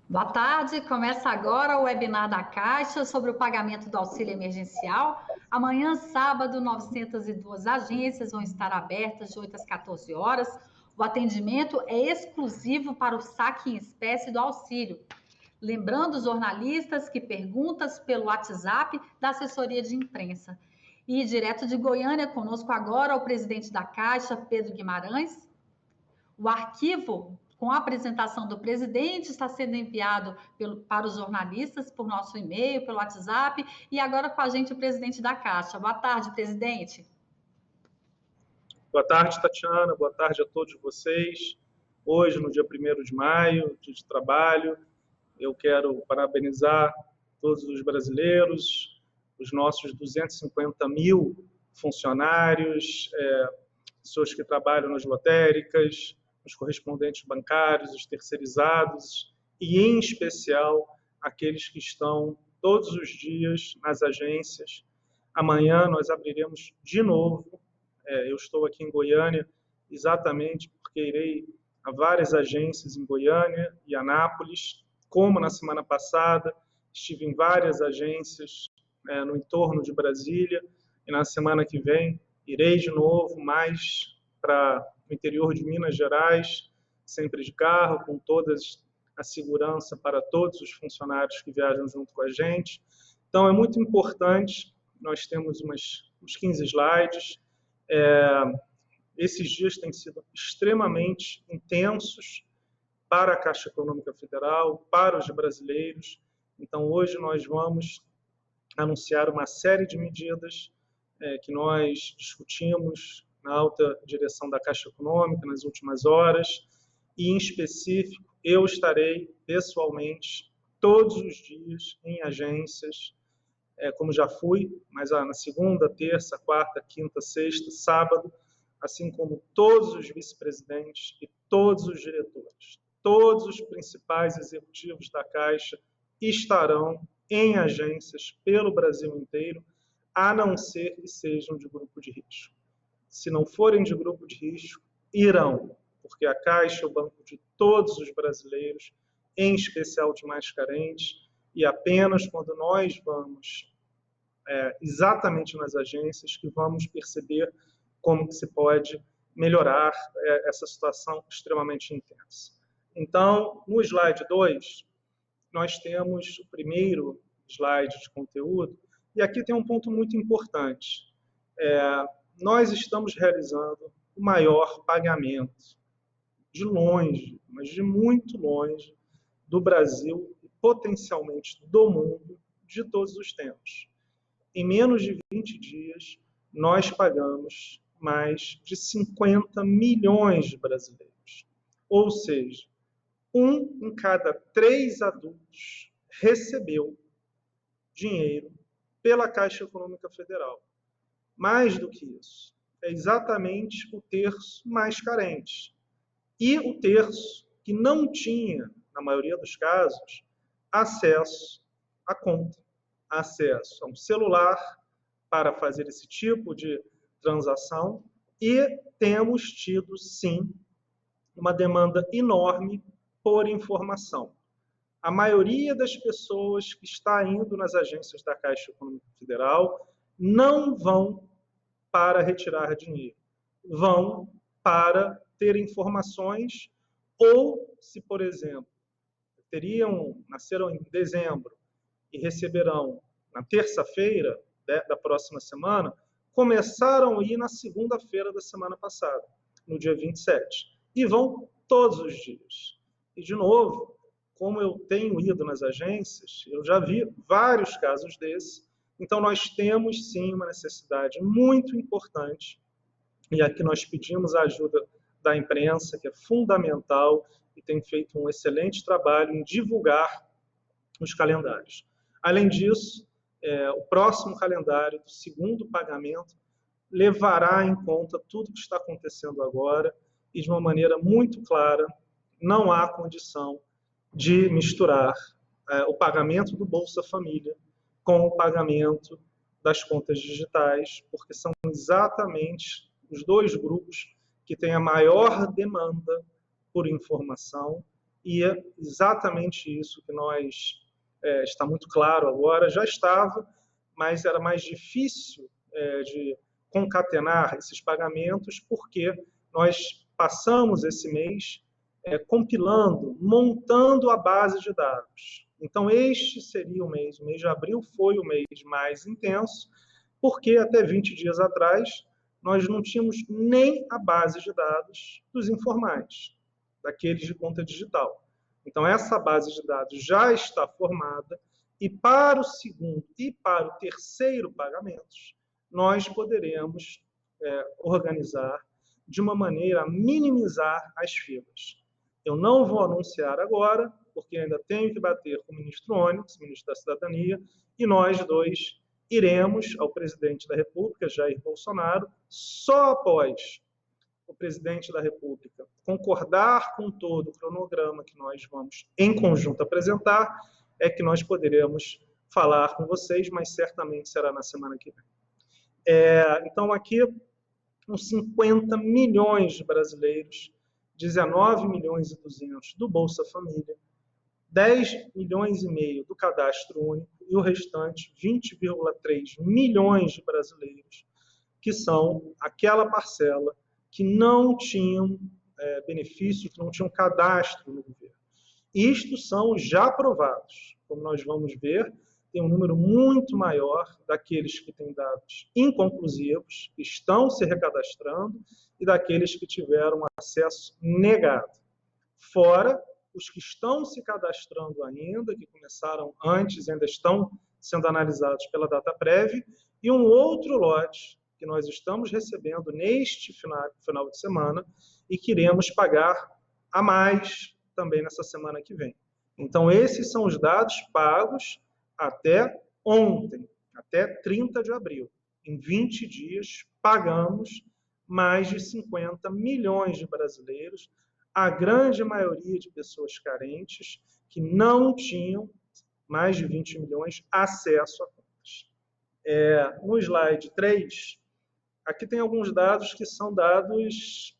Boa tarde, começa agora o webinar da Caixa sobre o pagamento do auxílio emergencial. Amanhã, sábado, 902 agências vão estar abertas de 8 às 14 horas. O atendimento é exclusivo para o saque em espécie do auxílio. Lembrando os jornalistas que perguntas pelo WhatsApp da assessoria de imprensa. E direto de Goiânia, conosco agora o presidente da Caixa, Pedro Guimarães. O arquivo com a apresentação do presidente está sendo enviado para os jornalistas por nosso e-mail, pelo WhatsApp, e agora com a gente o presidente da Caixa. Boa tarde, presidente. Boa tarde, Tatiana. Boa tarde a todos vocês. Hoje, no dia 1º de maio, dia de trabalho, eu quero parabenizar todos os brasileiros, os nossos 250 mil funcionários, pessoas que trabalham nas lotéricas, os correspondentes bancários, os terceirizados e, em especial, aqueles que estão todos os dias nas agências. Amanhã nós abriremos de novo. Eu estou aqui em Goiânia exatamente porque irei a várias agências em Goiânia e Anápolis, como na semana passada, estive em várias agências no entorno de Brasília, e na semana que vem irei de novo mais para o interior de Minas Gerais, sempre de carro, com toda a segurança para todos os funcionários que viajam junto com a gente. Então, é muito importante, nós temos uns 15 slides. Esses dias têm sido extremamente intensos para a Caixa Econômica Federal, para os brasileiros. Então, hoje nós vamos anunciar uma série de medidas que nós discutimos na alta direção da Caixa Econômica nas últimas horas, e, em específico, eu estarei pessoalmente todos os dias em agências, como já fui, mas na segunda, terça, quarta, quinta, sexta, sábado, assim como todos os vice-presidentes e todos os diretores. Todos os principais executivos da Caixa estarão em agências pelo Brasil inteiro, a não ser que sejam de grupo de risco. Se não forem de grupo de risco, irão, porque a Caixa é o banco de todos os brasileiros, em especial de mais carentes, e apenas quando nós vamos exatamente nas agências que vamos perceber como que se pode melhorar essa situação extremamente intensa. Então, no slide 2, nós temos o primeiro slide de conteúdo, e aqui tem um ponto muito importante. Nós estamos realizando o maior pagamento, de longe, mas de muito longe, do Brasil e potencialmente do mundo, de todos os tempos. Em menos de 20 dias, nós pagamos mais de 50 milhões de brasileiros. Ou seja, 1 em cada 3 adultos recebeu dinheiro pela Caixa Econômica Federal. Mais do que isso, é exatamente o terço mais carente. E o terço que não tinha, na maioria dos casos, acesso à conta, acesso a um celular para fazer esse tipo de transação, e temos tido, sim, uma demanda enorme por informação. A maioria das pessoas que está indo nas agências da Caixa Econômica Federal não vão para retirar dinheiro, vão para ter informações, ou se, por exemplo, nasceram em dezembro e receberão na terça-feira da próxima semana, começaram a ir na segunda-feira da semana passada, no dia 27, e vão todos os dias. E, de novo, como eu tenho ido nas agências, eu já vi vários casos desses. Então, nós temos, sim, uma necessidade muito importante, e aqui nós pedimos a ajuda da imprensa, que é fundamental, e tem feito um excelente trabalho em divulgar os calendários. Além disso, o próximo calendário do segundo pagamento levará em conta tudo que está acontecendo agora, e de uma maneira muito clara, não há condição de misturar o pagamento do Bolsa Família com o pagamento das contas digitais, porque são exatamente os dois grupos que têm a maior demanda por informação, e é exatamente isso que nós, está muito claro agora, já estava, mas era mais difícil de concatenar esses pagamentos, porque nós passamos esse mês compilando, montando a base de dados. Então, este seria o mês de abril foi o mês mais intenso, porque até 20 dias atrás nós não tínhamos nem a base de dados dos informais, daqueles de conta digital. Então, essa base de dados já está formada e para o segundo e para o terceiro pagamentos, nós poderemos organizar de uma maneira a minimizar as filas. Eu não vou anunciar agora, porque ainda tenho que bater com o ministro Onyx, ministro da Cidadania, e nós dois iremos ao presidente da República, Jair Bolsonaro, só após o presidente da República concordar com todo o cronograma que nós vamos em conjunto apresentar, é que nós poderemos falar com vocês, mas certamente será na semana que vem. Então, aqui, uns 50 milhões de brasileiros, 19 milhões e 200 do Bolsa Família, 10 milhões e meio do Cadastro Único e o restante, 20,3 milhões de brasileiros, que são aquela parcela que não tinham benefício, que não tinham cadastro no governo. Isto são já aprovados. Como nós vamos ver, tem um número muito maior daqueles que têm dados inconclusivos, que estão se recadastrando, e daqueles que tiveram acesso negado. Fora os que estão se cadastrando ainda, que começaram antes e ainda estão sendo analisados pela DataPrev, e um outro lote que nós estamos recebendo neste final de semana e que iremos pagar a mais também nessa semana que vem. Então, esses são os dados pagos até ontem, até 30 de abril. Em 20 dias, pagamos mais de 50 milhões de brasileiros, a grande maioria de pessoas carentes que não tinham, mais de 20 milhões, acesso a contas. No slide 3, aqui tem alguns dados que são dados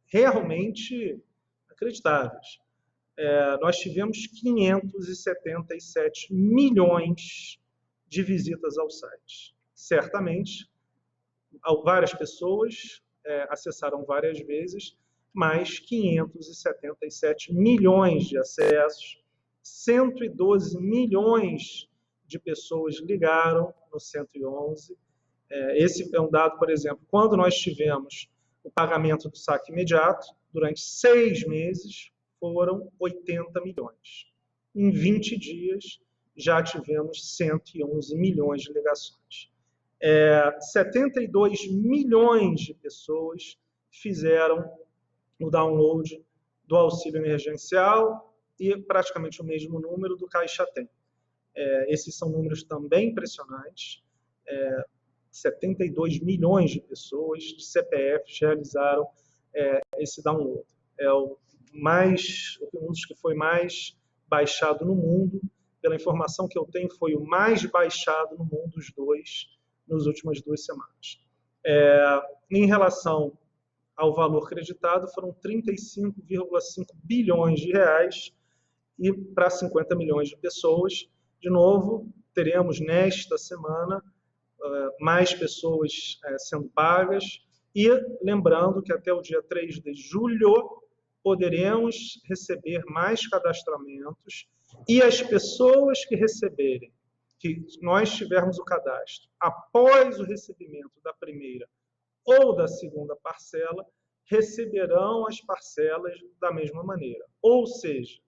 realmente acreditáveis. Nós tivemos 577 milhões de visitas ao site. Certamente, várias pessoas acessaram várias vezes, mais 577 milhões de acessos, 112 milhões de pessoas ligaram no 111. Esse é um dado, por exemplo, quando nós tivemos o pagamento do saque imediato, durante 6 meses, foram 80 milhões. Em 20 dias, já tivemos 111 milhões de ligações. 72 milhões de pessoas fizeram o download do auxílio emergencial e praticamente o mesmo número do Caixa Tem. Esses são números também impressionantes. 72 milhões de pessoas, de CPFs, realizaram esse download. Um dos que foi mais baixado no mundo. Pela informação que eu tenho, foi o mais baixado no mundo, os dois, nas últimas 2 semanas. Em relação ao valor creditado, foram 35,5 bilhões de reais e para 50 milhões de pessoas. De novo, teremos nesta semana mais pessoas sendo pagas e lembrando que até o dia 3 de julho poderemos receber mais cadastramentos e as pessoas que receberem, que nós tivermos o cadastro após o recebimento da primeira ou da segunda parcela, receberão as parcelas da mesma maneira. Ou seja,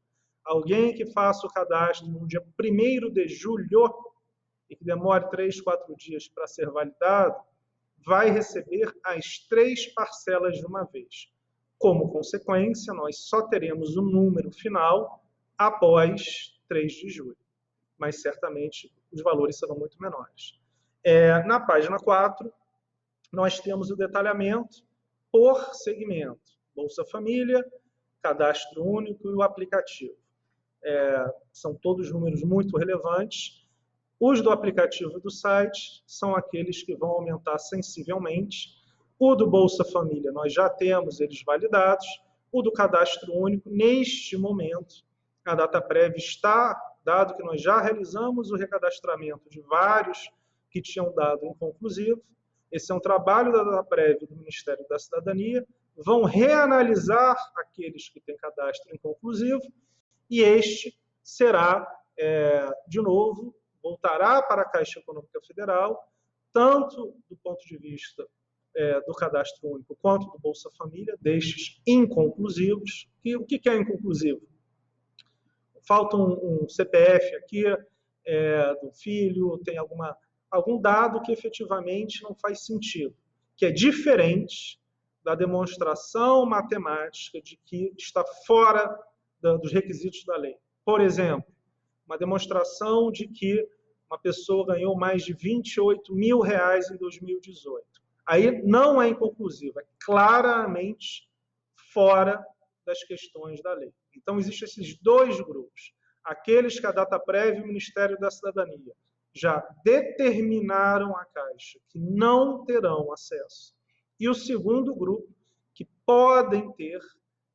alguém que faça o cadastro no dia 1º de julho e que demore 3, 4 dias para ser validado, vai receber as 3 parcelas de uma vez. Como consequência, nós só teremos o número final após 3 de julho. Mas certamente os valores serão muito menores. Na página 4, nós temos o detalhamento por segmento. Bolsa Família, Cadastro Único e o aplicativo. São todos números muito relevantes. Os do aplicativo do site são aqueles que vão aumentar sensivelmente. O do Bolsa Família, nós já temos eles validados. o do cadastro único. Neste momento, a data prévia está, dado que nós já realizamos o recadastramento de vários que tinham dado inconclusivo. Esse é um trabalho da data prévia do Ministério da Cidadania. Vão reanalisar aqueles que têm cadastro inconclusivo e este será, de novo, voltará para a Caixa Econômica Federal, tanto do ponto de vista do cadastro único quanto do Bolsa Família, destes inconclusivos. O que é inconclusivo? Falta um CPF aqui do filho, tem algum dado que efetivamente não faz sentido, que é diferente da demonstração matemática de que está fora dos requisitos da lei. Por exemplo, uma demonstração de que uma pessoa ganhou mais de R$28 mil em 2018. Aí não é inconclusivo, é claramente fora das questões da lei. Então, existem esses dois grupos. Aqueles que a data prévia e o Ministério da Cidadania já determinaram à Caixa que não terão acesso. E o segundo grupo, que podem ter,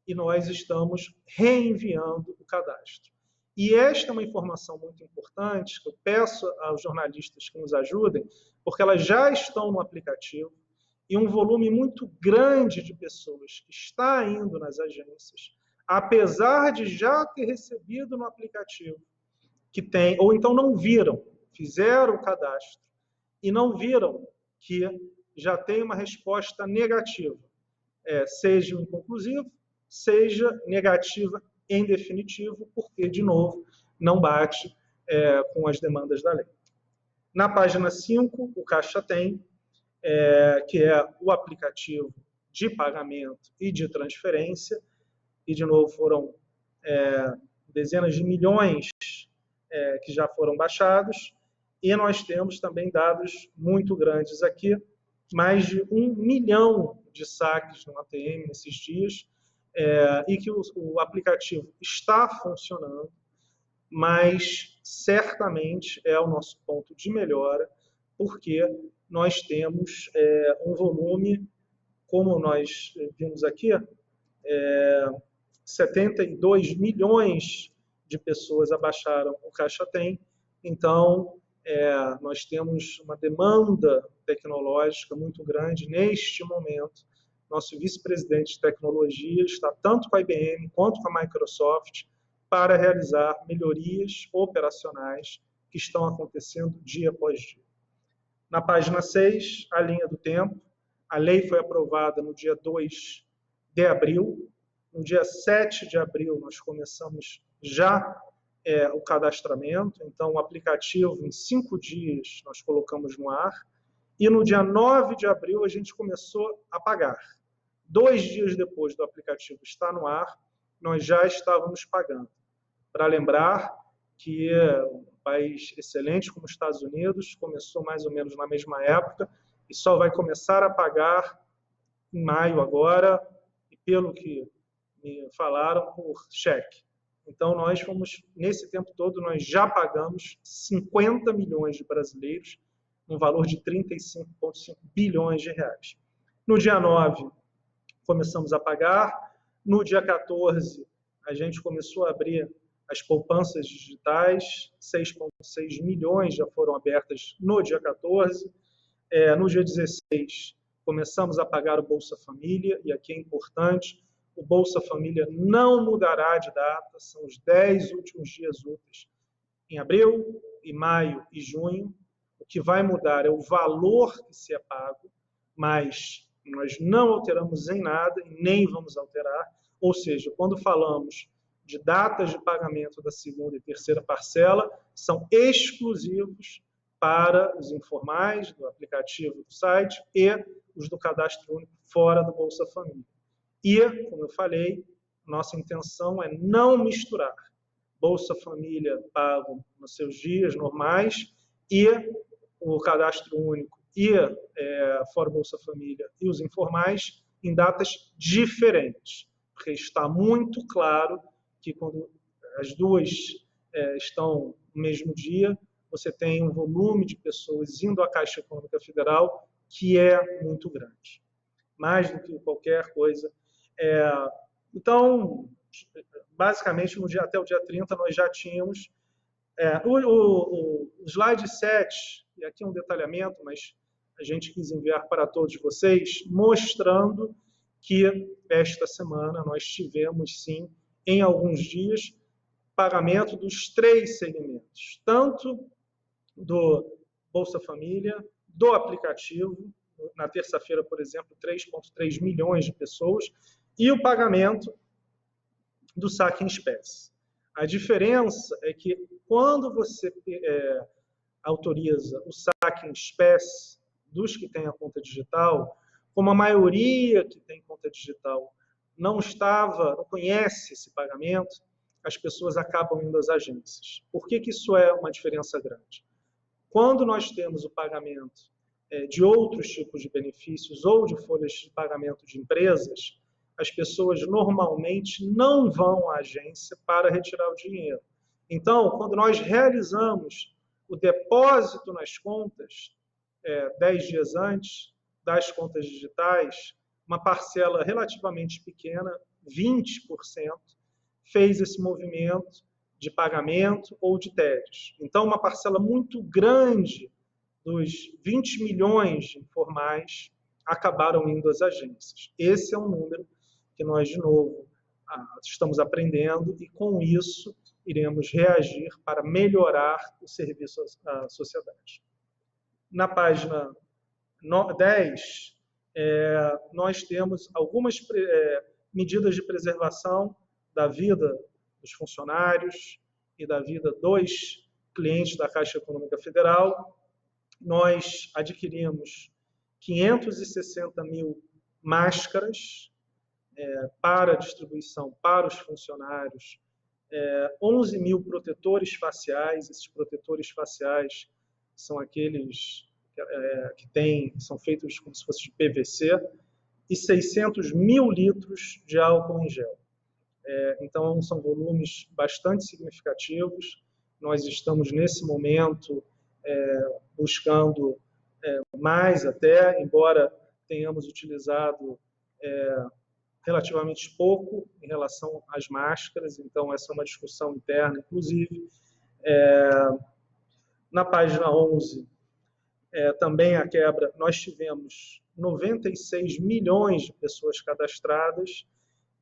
e nós estamos reenviando o cadastro. E esta é uma informação muito importante, que eu peço aos jornalistas que nos ajudem, porque elas já estão no aplicativo, e um volume muito grande de pessoas que está indo nas agências, apesar de já ter recebido no aplicativo, que tem, ou então não viram, fizeram o cadastro, e não viram que já tem uma resposta negativa, seja inconclusivo, seja negativa em definitivo, porque, de novo, não bate com as demandas da lei. Na página 5, o Caixa Tem, que é o aplicativo de pagamento e de transferência, e, de novo, foram dezenas de milhões que já foram baixados, e nós temos também dados muito grandes aqui, mais de 1 milhão de saques no ATM nesses dias, e que o aplicativo está funcionando, mas certamente é o nosso ponto de melhora, porque nós temos um volume, como nós vimos aqui, 72 milhões de pessoas abaixaram o Caixa Tem, então nós temos uma demanda tecnológica muito grande neste momento. Nosso vice-presidente de tecnologia está tanto com a IBM quanto com a Microsoft para realizar melhorias operacionais que estão acontecendo dia após dia. Na página 6, a linha do tempo. A lei foi aprovada no dia 2 de abril. No dia 7 de abril, nós começamos já o cadastramento. Então, o aplicativo, em 5 dias, nós colocamos no ar. E no dia 9 de abril, a gente começou a pagar. 2 dias depois do aplicativo estar no ar, nós já estávamos pagando. Para lembrar que um país excelente como os Estados Unidos começou mais ou menos na mesma época e só vai começar a pagar em maio agora, e pelo que me falaram, por cheque. Então, nós fomos, nesse tempo todo, nós já pagamos 50 milhões de brasileiros, um valor de 35,5 bilhões de reais. No dia 9, começamos a pagar. No dia 14, a gente começou a abrir as poupanças digitais, 6,6 milhões já foram abertas no dia 14. No dia 16, começamos a pagar o Bolsa Família, e aqui é importante, o Bolsa Família não mudará de data, são os 10 últimos dias úteis, em abril, em maio e junho. O que vai mudar é o valor que se é pago, mas nós não alteramos em nada e nem vamos alterar. Ou seja, quando falamos de datas de pagamento da segunda e terceira parcela, são exclusivos para os informais do aplicativo do site e os do cadastro único fora do Bolsa Família. E, como eu falei, nossa intenção é não misturar Bolsa Família pago nos seus dias normais e o cadastro único e fora Bolsa Família e os informais em datas diferentes, porque está muito claro que quando as duas estão no mesmo dia, você tem um volume de pessoas indo à Caixa Econômica Federal que é muito grande. Mais do que qualquer coisa, Então, basicamente, até o dia 30, nós já tínhamos o slide 7, e aqui é um detalhamento, mas a gente quis enviar para todos vocês, mostrando que esta semana nós tivemos, sim, em alguns dias, pagamento dos 3 segmentos, tanto do Bolsa Família, do aplicativo, na terça-feira, por exemplo, 3,3 milhões de pessoas, e o pagamento do saque em espécie. A diferença é que quando você autoriza o saque em espécie dos que têm a conta digital, como a maioria que tem conta digital não conhece esse pagamento, as pessoas acabam indo às agências. Por que isso é uma diferença grande? Quando nós temos o pagamento de outros tipos de benefícios ou de folhas de pagamento de empresas, as pessoas normalmente não vão à agência para retirar o dinheiro. Então, quando nós realizamos o depósito nas contas, 10 dias antes das contas digitais, uma parcela relativamente pequena, 20%, fez esse movimento de pagamento ou de TEDs. Então, uma parcela muito grande dos 20 milhões de informais acabaram indo às agências. Esse é um número que nós, de novo, estamos aprendendo e, com isso, iremos reagir para melhorar o serviço à sociedade. Na página 10, nós temos algumas medidas de preservação da vida dos funcionários e da vida dos clientes da Caixa Econômica Federal. Nós adquirimos 560 mil máscaras para distribuição para os funcionários, 11 mil protetores faciais. Esses protetores faciais são aqueles que são feitos como se fosse de PVC, e 600 mil litros de álcool em gel. Então, são volumes bastante significativos. Nós estamos, nesse momento, buscando mais até, embora tenhamos utilizado relativamente pouco em relação às máscaras. Então, essa é uma discussão interna, inclusive. Na página 11, também a quebra, nós tivemos 96 milhões de pessoas cadastradas,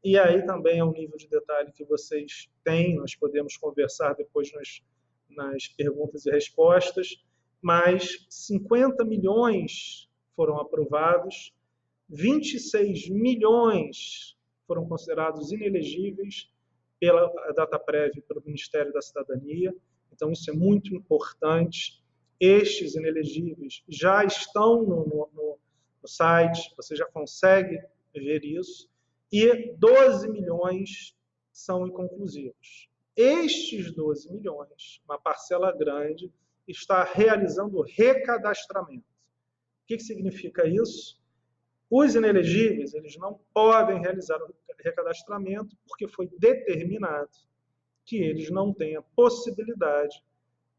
e aí também é um nível de detalhe que vocês têm, nós podemos conversar depois nas perguntas e respostas, mas 50 milhões foram aprovados, 26 milhões foram considerados inelegíveis pela DataPrev, pelo Ministério da Cidadania. Então, isso é muito importante. Estes inelegíveis já estão no site, você já consegue ver isso, e 12 milhões são inconclusivos. Estes 12 milhões, uma parcela grande, está realizando recadastramento. O que significa isso? Os inelegíveis, eles não podem realizar o recadastramento porque foi determinado que eles não têm a possibilidade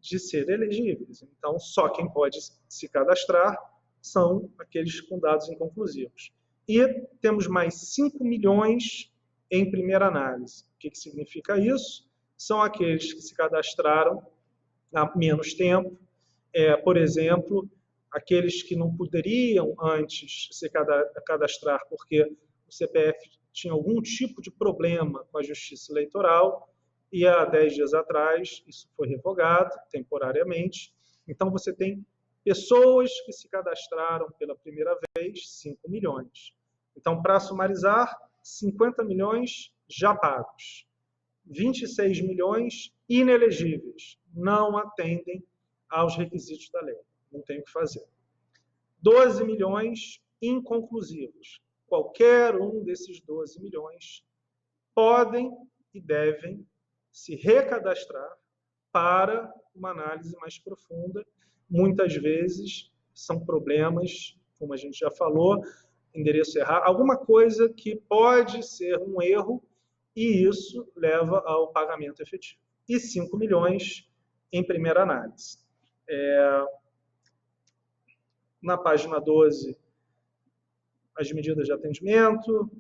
de ser elegíveis. Então, só quem pode se cadastrar são aqueles com dados inconclusivos. E temos mais 5 milhões em primeira análise. O que significa isso? São aqueles que se cadastraram há menos tempo, por exemplo, aqueles que não poderiam antes se cadastrar porque o CPF tinha algum tipo de problema com a Justiça Eleitoral, e há 10 dias atrás isso foi revogado temporariamente. Então, você tem pessoas que se cadastraram pela primeira vez, 5 milhões. Então, para sumarizar, 50 milhões já pagos. 26 milhões inelegíveis, não atendem aos requisitos da lei, não tem o que fazer. 12 milhões inconclusivos. Qualquer um desses 12 milhões podem e devem se recadastrar para uma análise mais profunda. Muitas vezes são problemas, como a gente já falou, endereço errado, alguma coisa que pode ser um erro, e isso leva ao pagamento efetivo. E 5 milhões em primeira análise. Na página 12, as medidas de atendimento.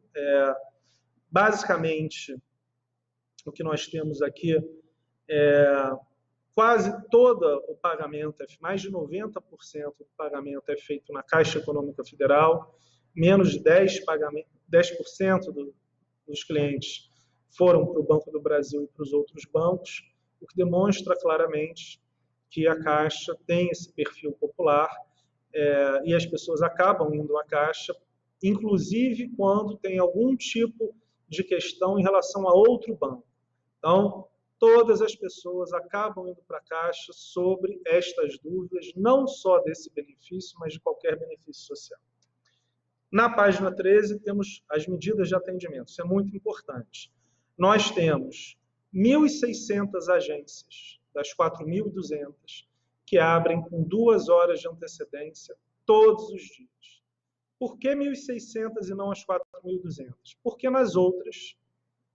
Basicamente, o que nós temos aqui é quase todo o pagamento, mais de 90% do pagamento é feito na Caixa Econômica Federal, menos de 10% dos clientes foram para o Banco do Brasil e para os outros bancos, o que demonstra claramente que a Caixa tem esse perfil popular e as pessoas acabam indo à Caixa, inclusive quando tem algum tipo de questão em relação a outro banco. Então, todas as pessoas acabam indo para a Caixa sobre estas dúvidas, não só desse benefício, mas de qualquer benefício social. Na página 13, temos as medidas de atendimento. Isso é muito importante. Nós temos 1.600 agências, das 4.200, que abrem com 2 horas de antecedência todos os dias. Por que 1.600 e não as 4.200? Porque nas outras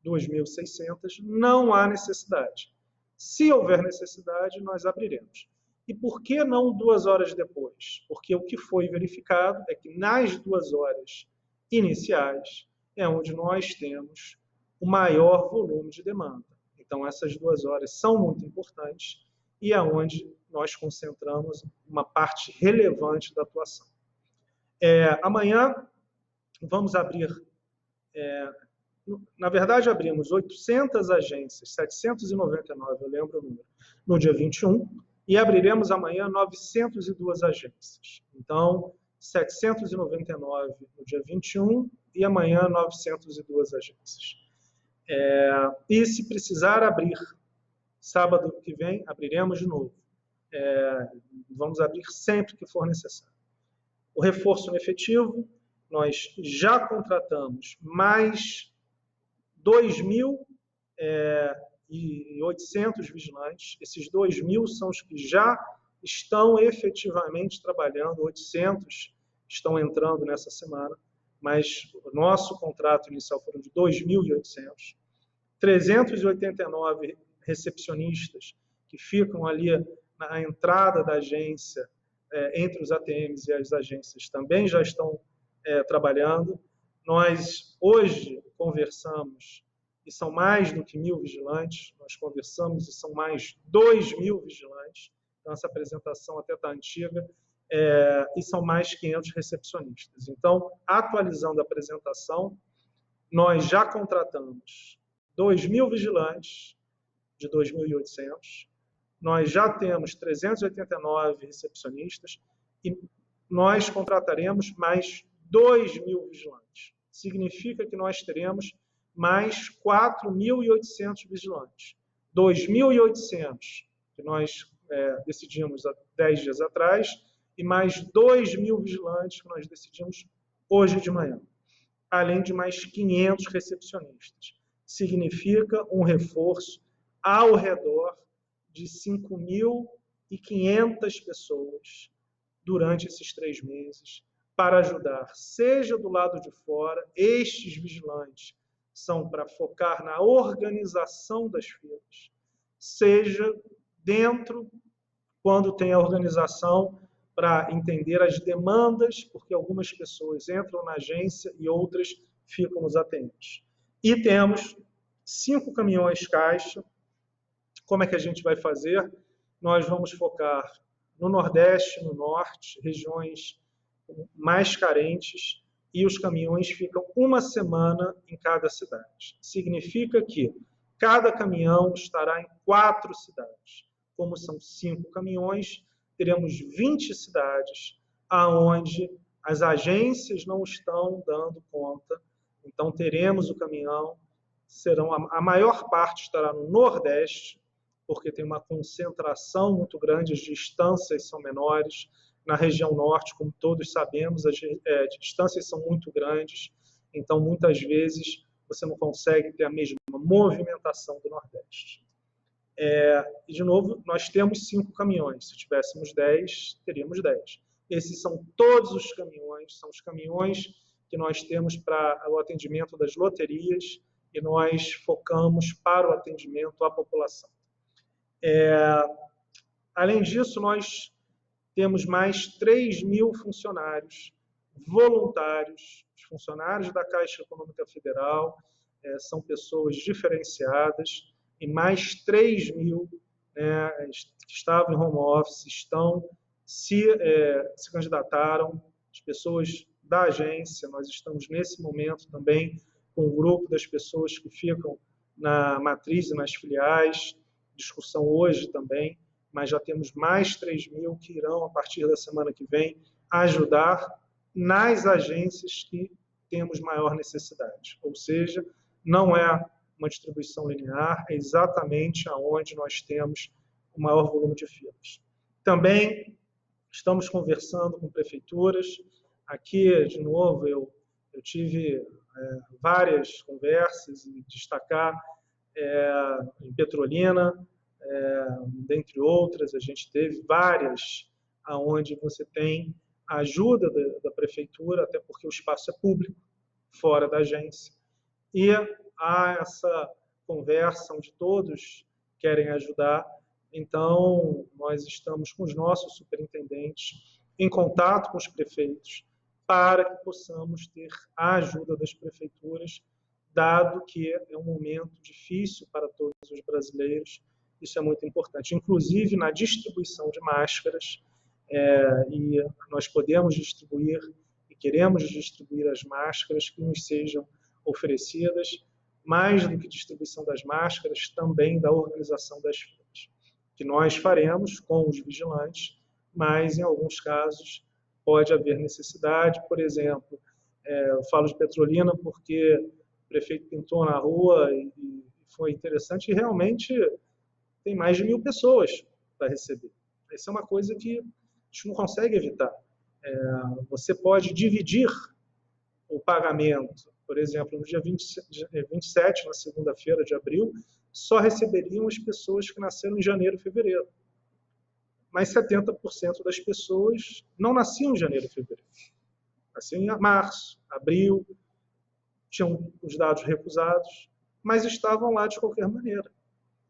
2.600 não há necessidade. Se houver necessidade, nós abriremos. E por que não 2 horas depois? Porque o que foi verificado é que nas 2 horas iniciais é onde nós temos o maior volume de demanda. Então, essas 2 horas são muito importantes e é onde nós concentramos uma parte relevante da atuação. Amanhã vamos abrir, na verdade, abrimos 800 agências, 799, eu lembro o número, no dia 21, e abriremos amanhã 902 agências. Então, 799 no dia 21 e amanhã 902 agências. E se precisar abrir sábado que vem, abriremos de novo. Vamos abrir sempre que for necessário. O reforço no efetivo, nós já contratamos mais 2.800 vigilantes. Esses 2.000 são os que já estão efetivamente trabalhando, 800 estão entrando nessa semana, mas o nosso contrato inicial foram de 2.800. 389 recepcionistas que ficam ali na entrada da agência, entre os ATMs e as agências, também já estão trabalhando. Nós, hoje, conversamos, e são mais do que 1.000 vigilantes, nós conversamos e são mais 2.000 vigilantes, então essa apresentação até está antiga, e são mais 500 recepcionistas. Então, atualizando a apresentação, nós já contratamos 2.000 vigilantes, de 2.800, nós já temos 389 recepcionistas e nós contrataremos mais 2.000 vigilantes. Significa que nós teremos mais 4.800 vigilantes. 2.800 que nós decidimos há 10 dias atrás e mais 2.000 vigilantes que nós decidimos hoje de manhã. Além de mais 500 recepcionistas. Significa um reforço ao redor de 5.500 pessoas durante esses 3 meses para ajudar, seja do lado de fora, estes vigilantes são para focar na organização das filas, seja dentro, quando tem a organização, para entender as demandas, porque algumas pessoas entram na agência e outras ficam nos ATMs. E temos 5 caminhões caixa. Como é que a gente vai fazer? Nós vamos focar no Nordeste, no Norte, regiões mais carentes, e os caminhões ficam 1 semana em cada cidade. Significa que cada caminhão estará em 4 cidades. Como são 5 caminhões, teremos 20 cidades aonde as agências não estão dando conta. Então, teremos o caminhão, a maior parte estará no Nordeste, porque tem uma concentração muito grande, as distâncias são menores. Na região Norte, como todos sabemos, as distâncias são muito grandes, então, muitas vezes, você não consegue ter a mesma movimentação do Nordeste. E, de novo, nós temos 5 caminhões. Se tivéssemos 10, teríamos 10. Esses são todos os caminhões, são os caminhões que nós temos para o atendimento das loterias e nós focamos para o atendimento à população. Além disso, nós temos mais 3.000 funcionários voluntários, os funcionários da Caixa Econômica Federal, são pessoas diferenciadas, e mais 3 mil, né, que estavam em home office se candidataram, as pessoas da agência. Nós estamos nesse momento também com um grupo das pessoas que ficam na matriz e nas filiais, discussão hoje também, mas já temos mais 3 mil que irão, a partir da semana que vem, ajudar nas agências que temos maior necessidade. Ou seja, não é uma distribuição linear, é exatamente aonde nós temos o maior volume de filas. Também estamos conversando com prefeituras. Aqui, de novo, eu tive várias conversas, e destacar em Petrolina, dentre outras, a gente teve várias aonde você tem a ajuda da prefeitura, até porque o espaço é público, fora da agência, e há essa conversa onde todos querem ajudar. Então, nós estamos com os nossos superintendentes em contato com os prefeitos para que possamos ter a ajuda das prefeituras, dado que é um momento difícil para todos os brasileiros. Isso é muito importante, inclusive na distribuição de máscaras, e nós podemos distribuir e queremos distribuir as máscaras que nos sejam oferecidas, mais do que distribuição das máscaras, também da organização das filas, que nós faremos com os vigilantes, mas em alguns casos pode haver necessidade. Por exemplo, eu falo de Petrolina porque o prefeito pintou na rua e foi interessante, e realmente tem mais de 1.000 pessoas para receber. Essa é uma coisa que a gente não consegue evitar. Você pode dividir o pagamento. Por exemplo, no dia 27, na segunda-feira de abril, só receberiam as pessoas que nasceram em janeiro e fevereiro. Mas 70% das pessoas não nasciam em janeiro e fevereiro. Nasciam em março, abril, tinham os dados recusados, mas estavam lá de qualquer maneira.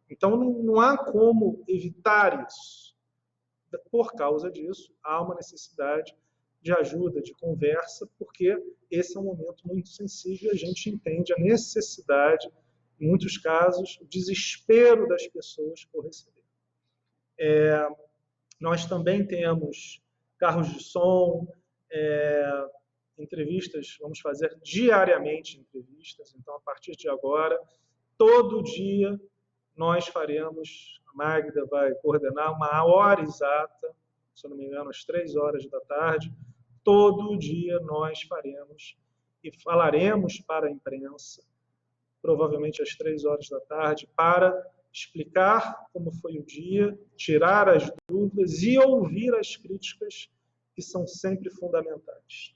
Então, não há como evitar isso. Por causa disso, há uma necessidade de ajuda, de conversa, porque esse é um momento muito sensível e a gente entende a necessidade, em muitos casos, o desespero das pessoas por receber. Nós também temos carros de som, entrevistas, vamos fazer diariamente entrevistas, então, a partir de agora, todo dia, nós faremos, a Magda vai coordenar uma hora exata, se eu não me engano, às 15h, todo dia nós faremos e falaremos para a imprensa, provavelmente às 15h, para explicar como foi o dia, tirar as dúvidas e ouvir as críticas, que são sempre fundamentais.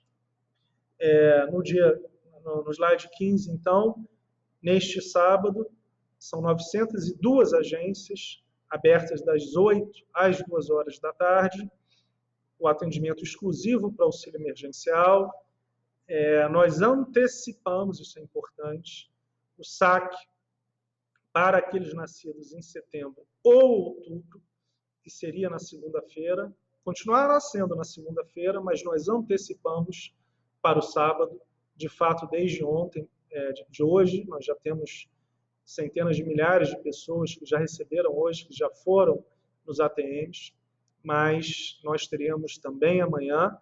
No slide 15, então, neste sábado, são 902 agências abertas das 8 às 14h, o atendimento exclusivo para auxílio emergencial. Nós antecipamos, isso é importante, o saque para aqueles nascidos em setembro ou outubro, que seria na segunda-feira, continuará sendo na segunda-feira, mas nós antecipamos para o sábado. De fato, desde ontem, de hoje, nós já temos centenas de milhares de pessoas que já receberam hoje, que já foram nos ATMs, mas nós teremos também amanhã.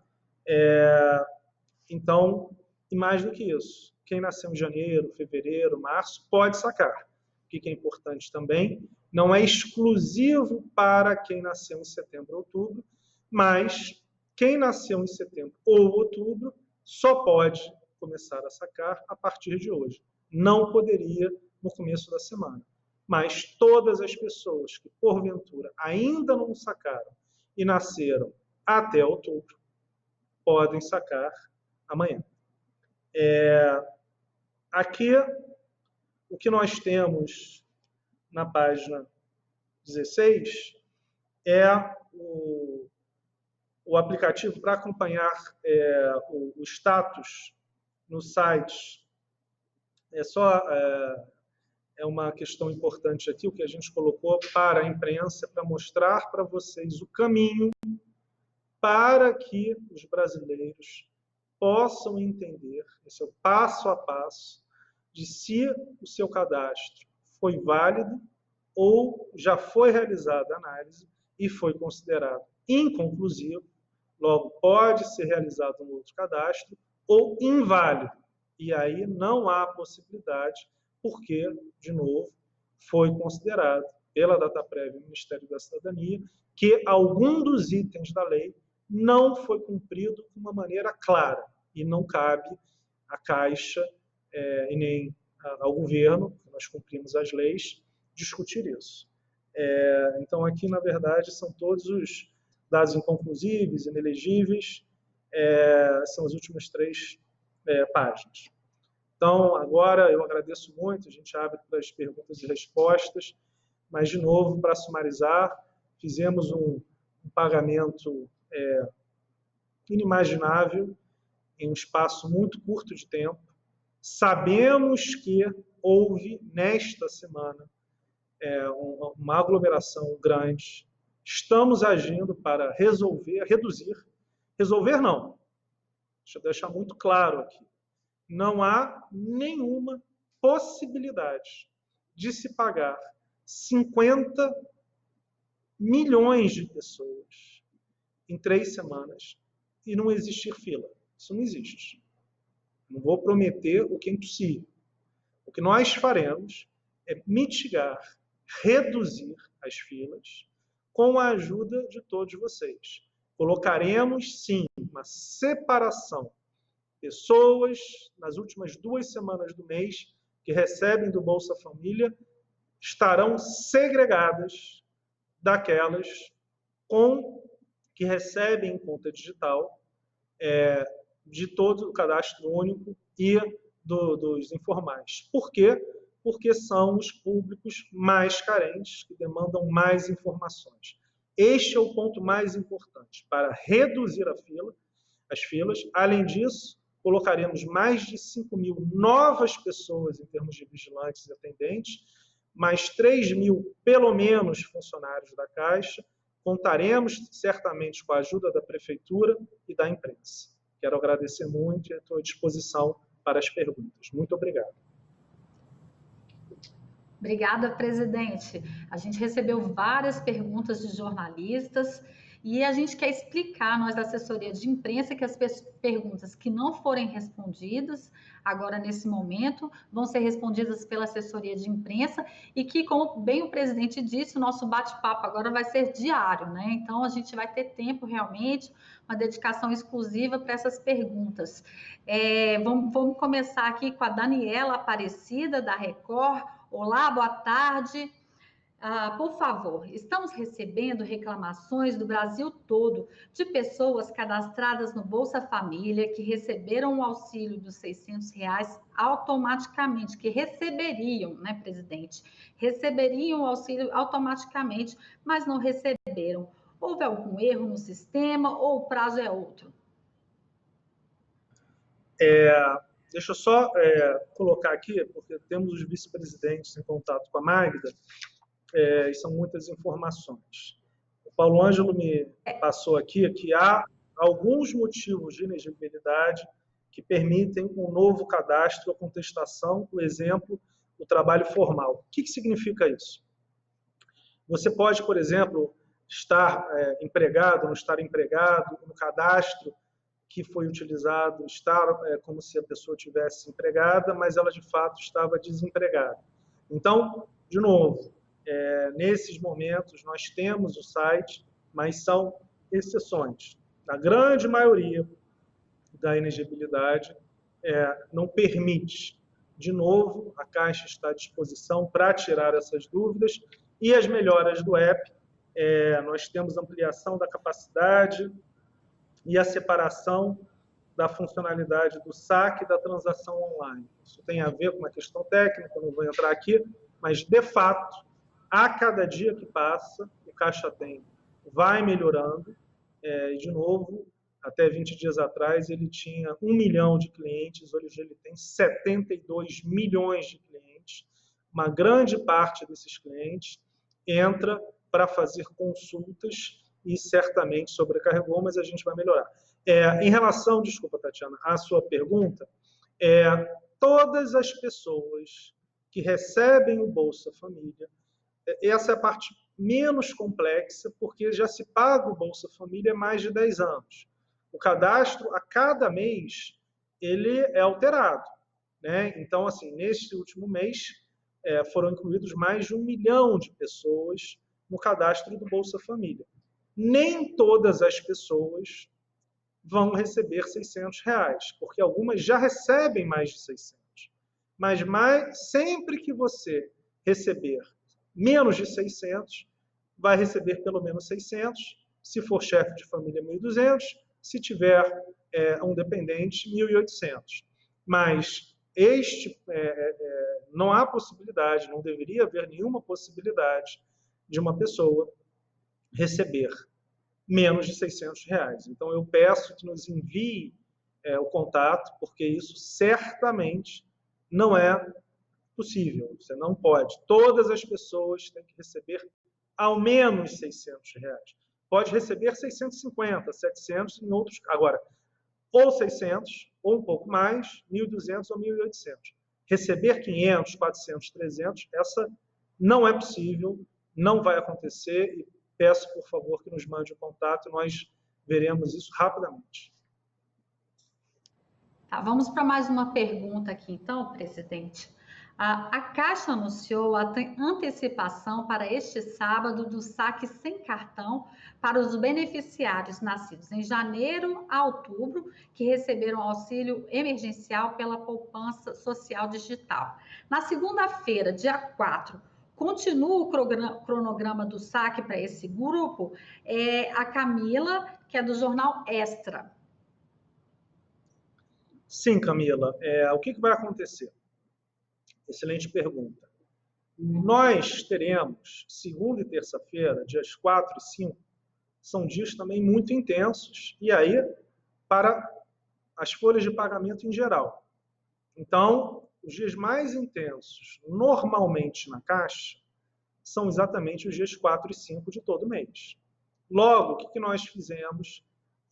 Então, e mais do que isso, quem nasceu em janeiro, fevereiro, março, pode sacar. O que é importante também, não é exclusivo para quem nasceu em setembro ou outubro, mas quem nasceu em setembro ou outubro só pode começar a sacar a partir de hoje. Não poderia no começo da semana. Mas todas as pessoas que, porventura, ainda não sacaram e nasceram até outubro, podem sacar amanhã. Aqui, o que nós temos na página 16 é o aplicativo para acompanhar o status no site. É uma questão importante aqui, o que a gente colocou para a imprensa, para mostrar para vocês o caminho para que os brasileiros possam entender, esse é o passo a passo, de se o seu cadastro foi válido ou já foi realizada a análise e foi considerado inconclusivo, logo pode ser realizado um outro cadastro, ou inválido. E aí não há possibilidade, porque, de novo, foi considerado pela Dataprévia e Ministério da Cidadania que algum dos itens da lei não foi cumprido de uma maneira clara e não cabe à Caixa e nem ao governo, que nós cumprimos as leis, discutir isso. Então, aqui, na verdade, são todos os dados inconclusíveis, inelegíveis, são as últimas 3 páginas. Então, agora eu agradeço muito, a gente abre para as perguntas e respostas, mas, de novo, para sumarizar, fizemos um pagamento inimaginável em um espaço muito curto de tempo. Sabemos que houve, nesta semana, uma aglomeração grande. Estamos agindo para reduzir não, deixa eu deixar muito claro aqui, não há nenhuma possibilidade de se pagar 50 milhões de pessoas em 3 semanas e não existir fila. Isso não existe. Não vou prometer o que é impossível. O que nós faremos é mitigar, reduzir as filas com a ajuda de todos vocês. Colocaremos, sim, uma separação. Pessoas, nas últimas 2 semanas do mês, que recebem do Bolsa Família, estarão segregadas daquelas que recebem em conta digital de todo o cadastro único e dos informais. Por quê? Porque são os públicos mais carentes, que demandam mais informações. Este é o ponto mais importante, para reduzir as filas. Além disso, colocaremos mais de 5.000 novas pessoas em termos de vigilantes e atendentes, mais 3.000, pelo menos, funcionários da Caixa. Contaremos, certamente, com a ajuda da Prefeitura e da imprensa. Quero agradecer muito e estou à disposição para as perguntas. Muito obrigado. Obrigada, presidente. A gente recebeu várias perguntas de jornalistas e a gente quer explicar, nós da assessoria de imprensa, que as perguntas que não forem respondidas agora nesse momento vão ser respondidas pela assessoria de imprensa e que, como bem o presidente disse, o nosso bate-papo agora vai ser diário, né? Então a gente vai ter tempo realmente, uma dedicação exclusiva para essas perguntas. Vamos começar aqui com a Daniela Aparecida, da Record. Olá, boa tarde. Por favor, estamos recebendo reclamações do Brasil todo de pessoas cadastradas no Bolsa Família que receberam o auxílio dos R$600 automaticamente, que receberiam, né, presidente? Receberiam o auxílio automaticamente, mas não receberam. Houve algum erro no sistema ou o prazo é outro? Deixa eu só colocar aqui, porque temos os vice-presidentes em contato com a Magda, e são muitas informações. O Paulo Ângelo me passou aqui que há alguns motivos de inexigibilidade que permitem um novo cadastro ou contestação, por exemplo, o trabalho formal. O que significa isso? Você pode, por exemplo, estar empregado, não estar empregado, no cadastro que foi utilizado, estar como se a pessoa tivesse empregada, mas ela de fato estava desempregada. Então, de novo, nesses momentos nós temos o site, mas são exceções. A grande maioria da inexigibilidade não permite. De novo, a Caixa está à disposição para tirar essas dúvidas e as melhoras do app. Nós temos ampliação da capacidade e a separação da funcionalidade do saque e da transação online. Isso tem a ver com uma questão técnica, não vou entrar aqui, mas, de fato, a cada dia que passa, o Caixa Tem vai melhorando. De novo, até 20 dias atrás, ele tinha 1 milhão de clientes, hoje ele tem 72 milhões de clientes. Uma grande parte desses clientes entra para fazer consultas e certamente sobrecarregou, mas a gente vai melhorar. Em relação, desculpa, Tatiana, à sua pergunta, todas as pessoas que recebem o Bolsa Família. Essa é a parte menos complexa, porque já se paga o Bolsa Família há mais de 10 anos. O cadastro, a cada mês, ele é alterado, né? Então, assim, neste último mês, foram incluídos mais de 1 milhão de pessoas no cadastro do Bolsa Família. Nem todas as pessoas vão receber R$600, porque algumas já recebem mais de 600. Mas sempre que você receber menos de 600, vai receber pelo menos 600, se for chefe de família, 1.200, se tiver um dependente, 1.800. Mas não há possibilidade, não deveria haver nenhuma possibilidade de uma pessoa receber menos de R$600. Então, eu peço que nos envie o contato, porque isso certamente não é possível. Você não pode. Todas as pessoas têm que receber ao menos R$600. Pode receber 650, 700 em outros. Agora, ou 600, ou um pouco mais, 1.200 ou 1.800. Receber 500, 400, 300, essa não é possível, não vai acontecer, e peço, por favor, que nos mande o contato, nós veremos isso rapidamente. Tá, vamos para mais uma pergunta aqui, então, presidente. A Caixa anunciou a antecipação para este sábado do saque sem cartão para os beneficiários nascidos em janeiro a outubro, que receberam auxílio emergencial pela poupança social digital. Na segunda-feira, dia 4, continua o cronograma do saque para esse grupo? A Camila, que é do Jornal Extra. Sim, Camila. O que vai acontecer? Excelente pergunta. Nós teremos, segunda e terça-feira, dias 4 e 5, são dias também muito intensos, e aí para as folhas de pagamento em geral. Então, os dias mais intensos, normalmente na Caixa, são exatamente os dias 4 e 5 de todo mês. Logo, o que nós fizemos?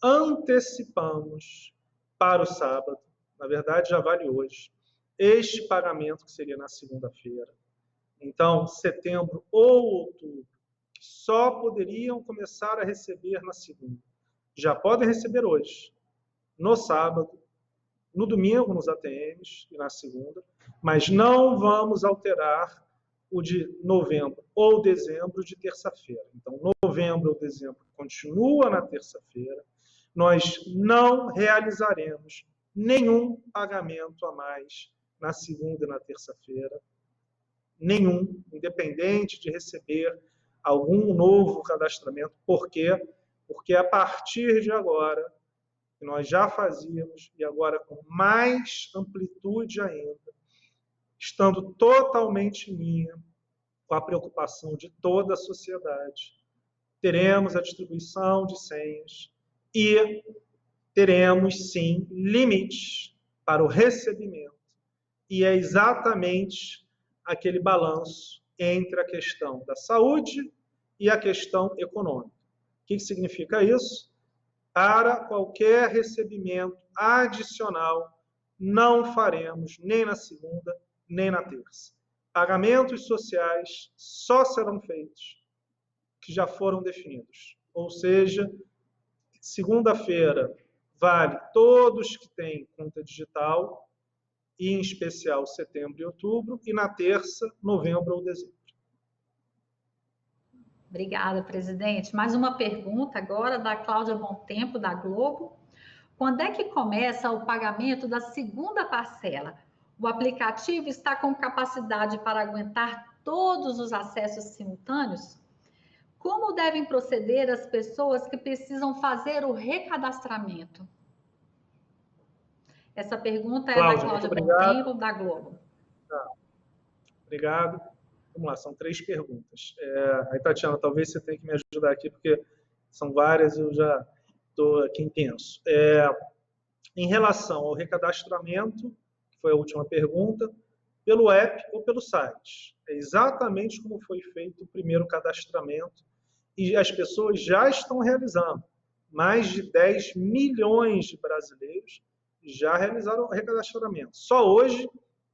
Antecipamos para o sábado, na verdade já vale hoje, este pagamento que seria na segunda-feira. Então, setembro ou outubro, que só poderiam começar a receber na segunda, já podem receber hoje, no sábado, no domingo nos ATMs e na segunda, mas não vamos alterar o de novembro ou dezembro de terça-feira. Então, novembro ou dezembro continua na terça-feira, nós não realizaremos nenhum pagamento a mais na segunda e na terça-feira, nenhum, independente de receber algum novo cadastramento. Por quê? Porque a partir de agora, que nós já fazíamos, e agora com mais amplitude ainda, estando totalmente em linha com a preocupação de toda a sociedade, teremos a distribuição de senhas e teremos, sim, limites para o recebimento. E é exatamente aquele balanço entre a questão da saúde e a questão econômica. O que significa isso? Para qualquer recebimento adicional, não faremos nem na segunda, nem na terça. Pagamentos sociais só serão feitos que já foram definidos. Ou seja, segunda-feira vale todos que têm conta digital, e em especial setembro e outubro, e na terça, novembro ou dezembro. Obrigada, presidente. Mais uma pergunta agora da Cláudia Bom Tempo, da Globo. Quando é que começa o pagamento da segunda parcela? O aplicativo está com capacidade para aguentar todos os acessos simultâneos? Como devem proceder as pessoas que precisam fazer o recadastramento? Essa pergunta é Cláudia, da Cláudia Bom Tempo, da Globo. Tá. Obrigado. Vamos lá, são 3 perguntas. Aí, Tatiana, talvez você tenha que me ajudar aqui, porque são várias e eu já estou aqui intenso. Em relação ao recadastramento, que foi a última pergunta, pelo app ou pelo site. É exatamente como foi feito o primeiro cadastramento, e as pessoas já estão realizando. Mais de 10 milhões de brasileiros já realizaram o recadastramento. Só hoje,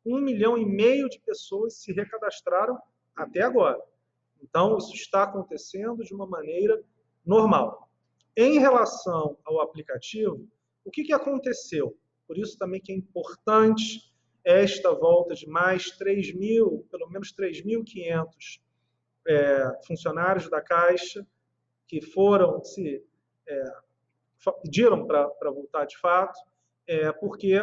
1,5 milhão de pessoas se recadastraram até agora. Então, isso está acontecendo de uma maneira normal. Em relação ao aplicativo, o que aconteceu? Por isso também que é importante esta volta de mais 3.000, pelo menos 3.500 funcionários da Caixa que pediram para voltar de fato, porque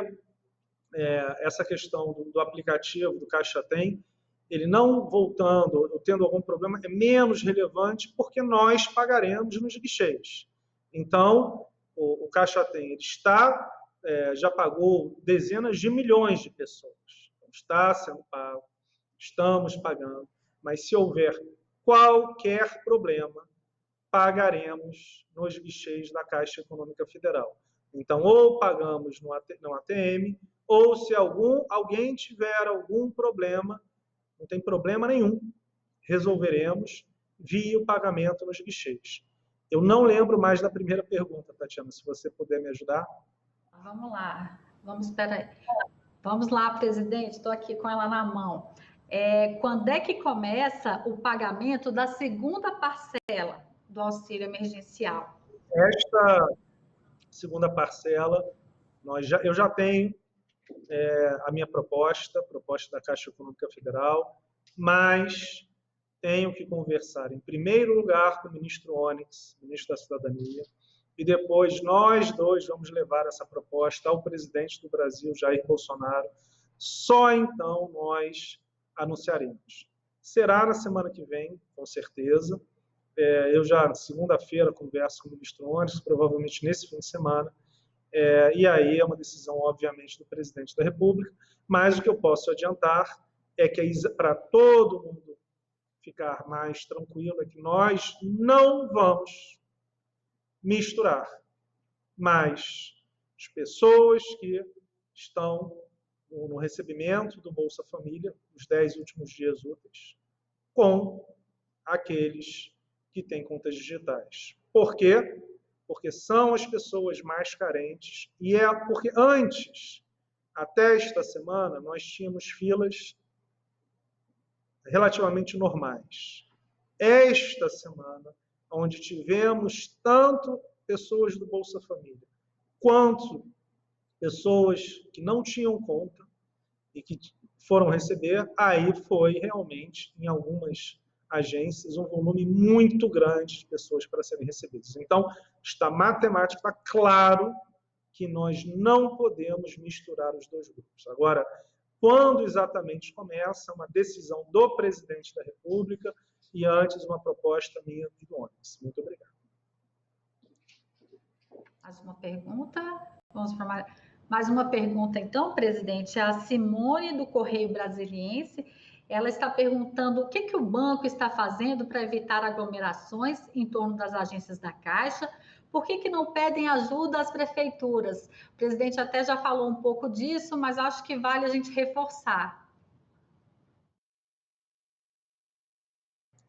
essa questão do aplicativo do Caixa Tem, ele não voltando ou tendo algum problema, é menos relevante porque nós pagaremos nos guichês. Então, o Caixa Tem ele já pagou dezenas de milhões de pessoas. Então, está sendo pago, estamos pagando, mas se houver qualquer problema, pagaremos nos guichês da Caixa Econômica Federal. Então, ou pagamos no ATM, ou se alguém tiver algum problema, não tem problema nenhum, resolveremos via o pagamento nos guichês. Eu não lembro mais da primeira pergunta, Tatiana, se você puder me ajudar. Vamos lá, vamos lá, presidente, estou aqui com ela na mão. Quando é que começa o pagamento da segunda parcela do auxílio emergencial? Esta segunda parcela, eu já tenho a minha proposta da Caixa Econômica Federal, mas tenho que conversar, em primeiro lugar, com o ministro Onyx, ministro da Cidadania, e depois nós dois vamos levar essa proposta ao presidente do Brasil, Jair Bolsonaro. Só então nós anunciaremos. Será na semana que vem, com certeza. Eu já, segunda-feira, converso com o ministro Onyx, provavelmente nesse fim de semana, e aí é uma decisão, obviamente, do presidente da República, mas o que eu posso adiantar é que, para todo mundo ficar mais tranquilo, é que nós não vamos misturar mais as pessoas que estão no recebimento do Bolsa Família, os 10 últimos dias úteis, com aqueles que têm contas digitais. Por quê? Porque são as pessoas mais carentes e porque antes, até esta semana, nós tínhamos filas relativamente normais. Esta semana, onde tivemos tanto pessoas do Bolsa Família, quanto pessoas que não tinham conta e que foram receber, aí foi realmente, em algumas agências, um volume muito grande de pessoas para serem recebidas. Então, está matemática, está claro que nós não podemos misturar os dois grupos. Agora, quando exatamente começa, uma decisão do presidente da República e antes uma proposta minha e do Onyx. Muito obrigado. Mais uma pergunta? Vamos para mais uma pergunta, então, presidente. A Simone, do Correio Brasiliense, ela está perguntando o que o banco está fazendo para evitar aglomerações em torno das agências da Caixa. Por que não pedem ajuda às prefeituras? O presidente até já falou um pouco disso, mas acho que vale a gente reforçar.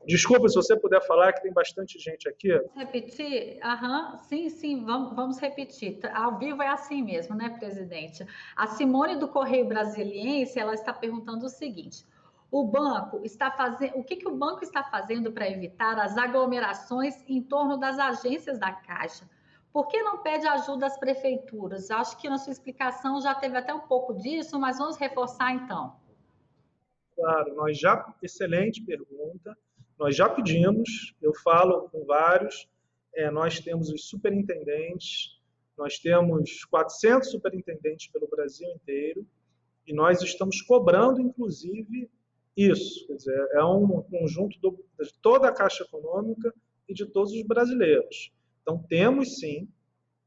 Desculpa, se você puder falar, que tem bastante gente aqui. Vamos repetir? Sim, vamos repetir. Ao vivo é assim mesmo, né, presidente? A Simone, do Correio Brasiliense, ela está perguntando o seguinte: o que o banco está fazendo para evitar as aglomerações em torno das agências da Caixa? Por que não pede ajuda às prefeituras? Acho que na sua explicação já teve até um pouco disso, mas vamos reforçar então. Claro, excelente pergunta. Nós já pedimos, eu falo com vários, nós temos os superintendentes, nós temos 400 superintendentes pelo Brasil inteiro, e nós estamos cobrando, inclusive, isso. Quer dizer, é um conjunto de toda a Caixa Econômica e de todos os brasileiros. Então, temos, sim,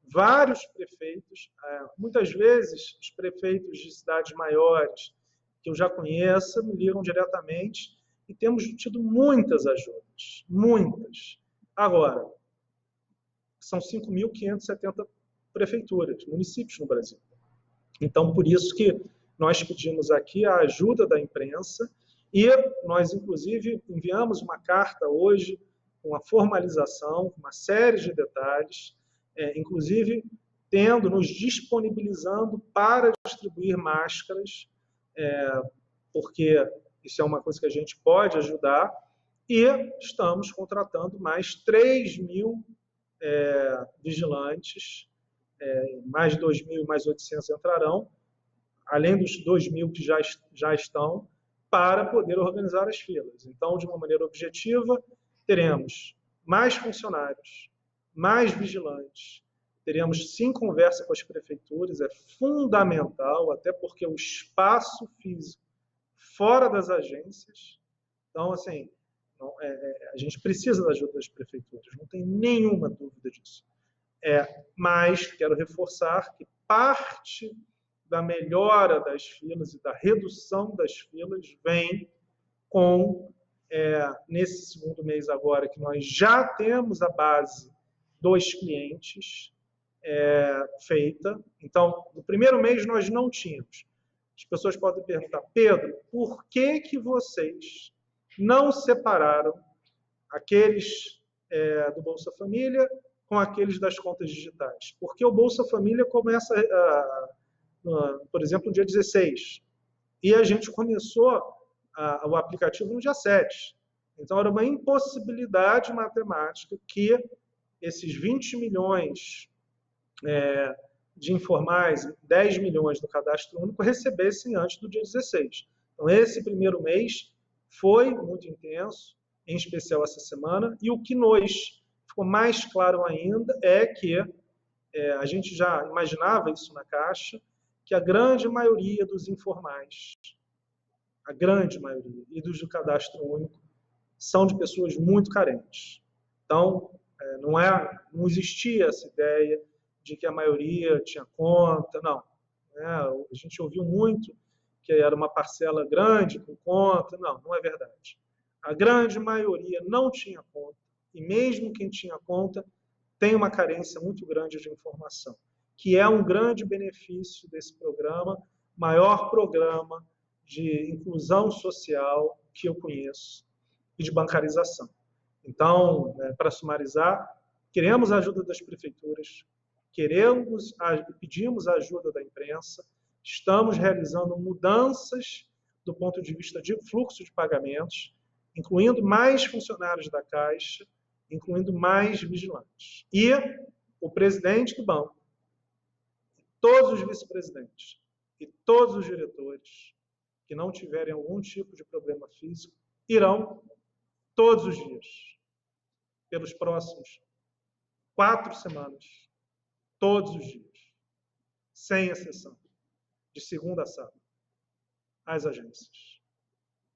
vários prefeitos, muitas vezes os prefeitos de cidades maiores, que eu já conheço, me ligam diretamente, e temos tido muitas ajudas, muitas. Agora, são 5.570 prefeituras, municípios no Brasil. Então, por isso que nós pedimos aqui a ajuda da imprensa e nós, inclusive, enviamos uma carta hoje com a formalização, com uma série de detalhes, inclusive nos disponibilizando para distribuir máscaras, porque isso é uma coisa que a gente pode ajudar, e estamos contratando mais 3.000 vigilantes, mais 2.000 e mais 800 entrarão, além dos 2.000 que já estão, para poder organizar as filas. Então, de uma maneira objetiva, teremos mais funcionários, mais vigilantes, teremos sim conversa com as prefeituras, é fundamental, até porque o espaço físico fora das agências, então, assim, a gente precisa da ajuda das prefeituras, não tem nenhuma dúvida disso. Mas quero reforçar que parte da melhora das filas e da redução das filas vem com, nesse segundo mês agora, que nós já temos a base dos clientes feita. Então, no primeiro mês nós não tínhamos. As pessoas podem perguntar, Pedro, por que vocês não separaram aqueles do Bolsa Família com aqueles das contas digitais? Porque o Bolsa Família começa, por exemplo, no dia 16, e a gente começou o aplicativo no dia 7. Então, era uma impossibilidade matemática que esses 20 milhões de informais, 10 milhões do cadastro único, recebessem antes do dia 16. Então, esse primeiro mês foi muito intenso, em especial essa semana, e o que nos ficou mais claro ainda é que a gente já imaginava isso na Caixa, que a grande maioria dos informais, a grande maioria, e dos do cadastro único, são de pessoas muito carentes. Então, não existia essa ideia de que a maioria tinha conta, não. A gente ouviu muito que era uma parcela grande com conta, não é verdade. A grande maioria não tinha conta, e mesmo quem tinha conta tem uma carência muito grande de informação, que é um grande benefício desse programa, maior programa de inclusão social que eu conheço e de bancarização. Então, para sumarizar, queremos a ajuda das prefeituras, pedimos a ajuda da imprensa, estamos realizando mudanças do ponto de vista de fluxo de pagamentos, incluindo mais funcionários da Caixa, incluindo mais vigilantes. E o presidente do banco, todos os vice-presidentes e todos os diretores que não tiverem algum tipo de problema físico irão todos os dias, pelos próximos 4 semanas, todos os dias, sem exceção, de segunda a sábado, às agências.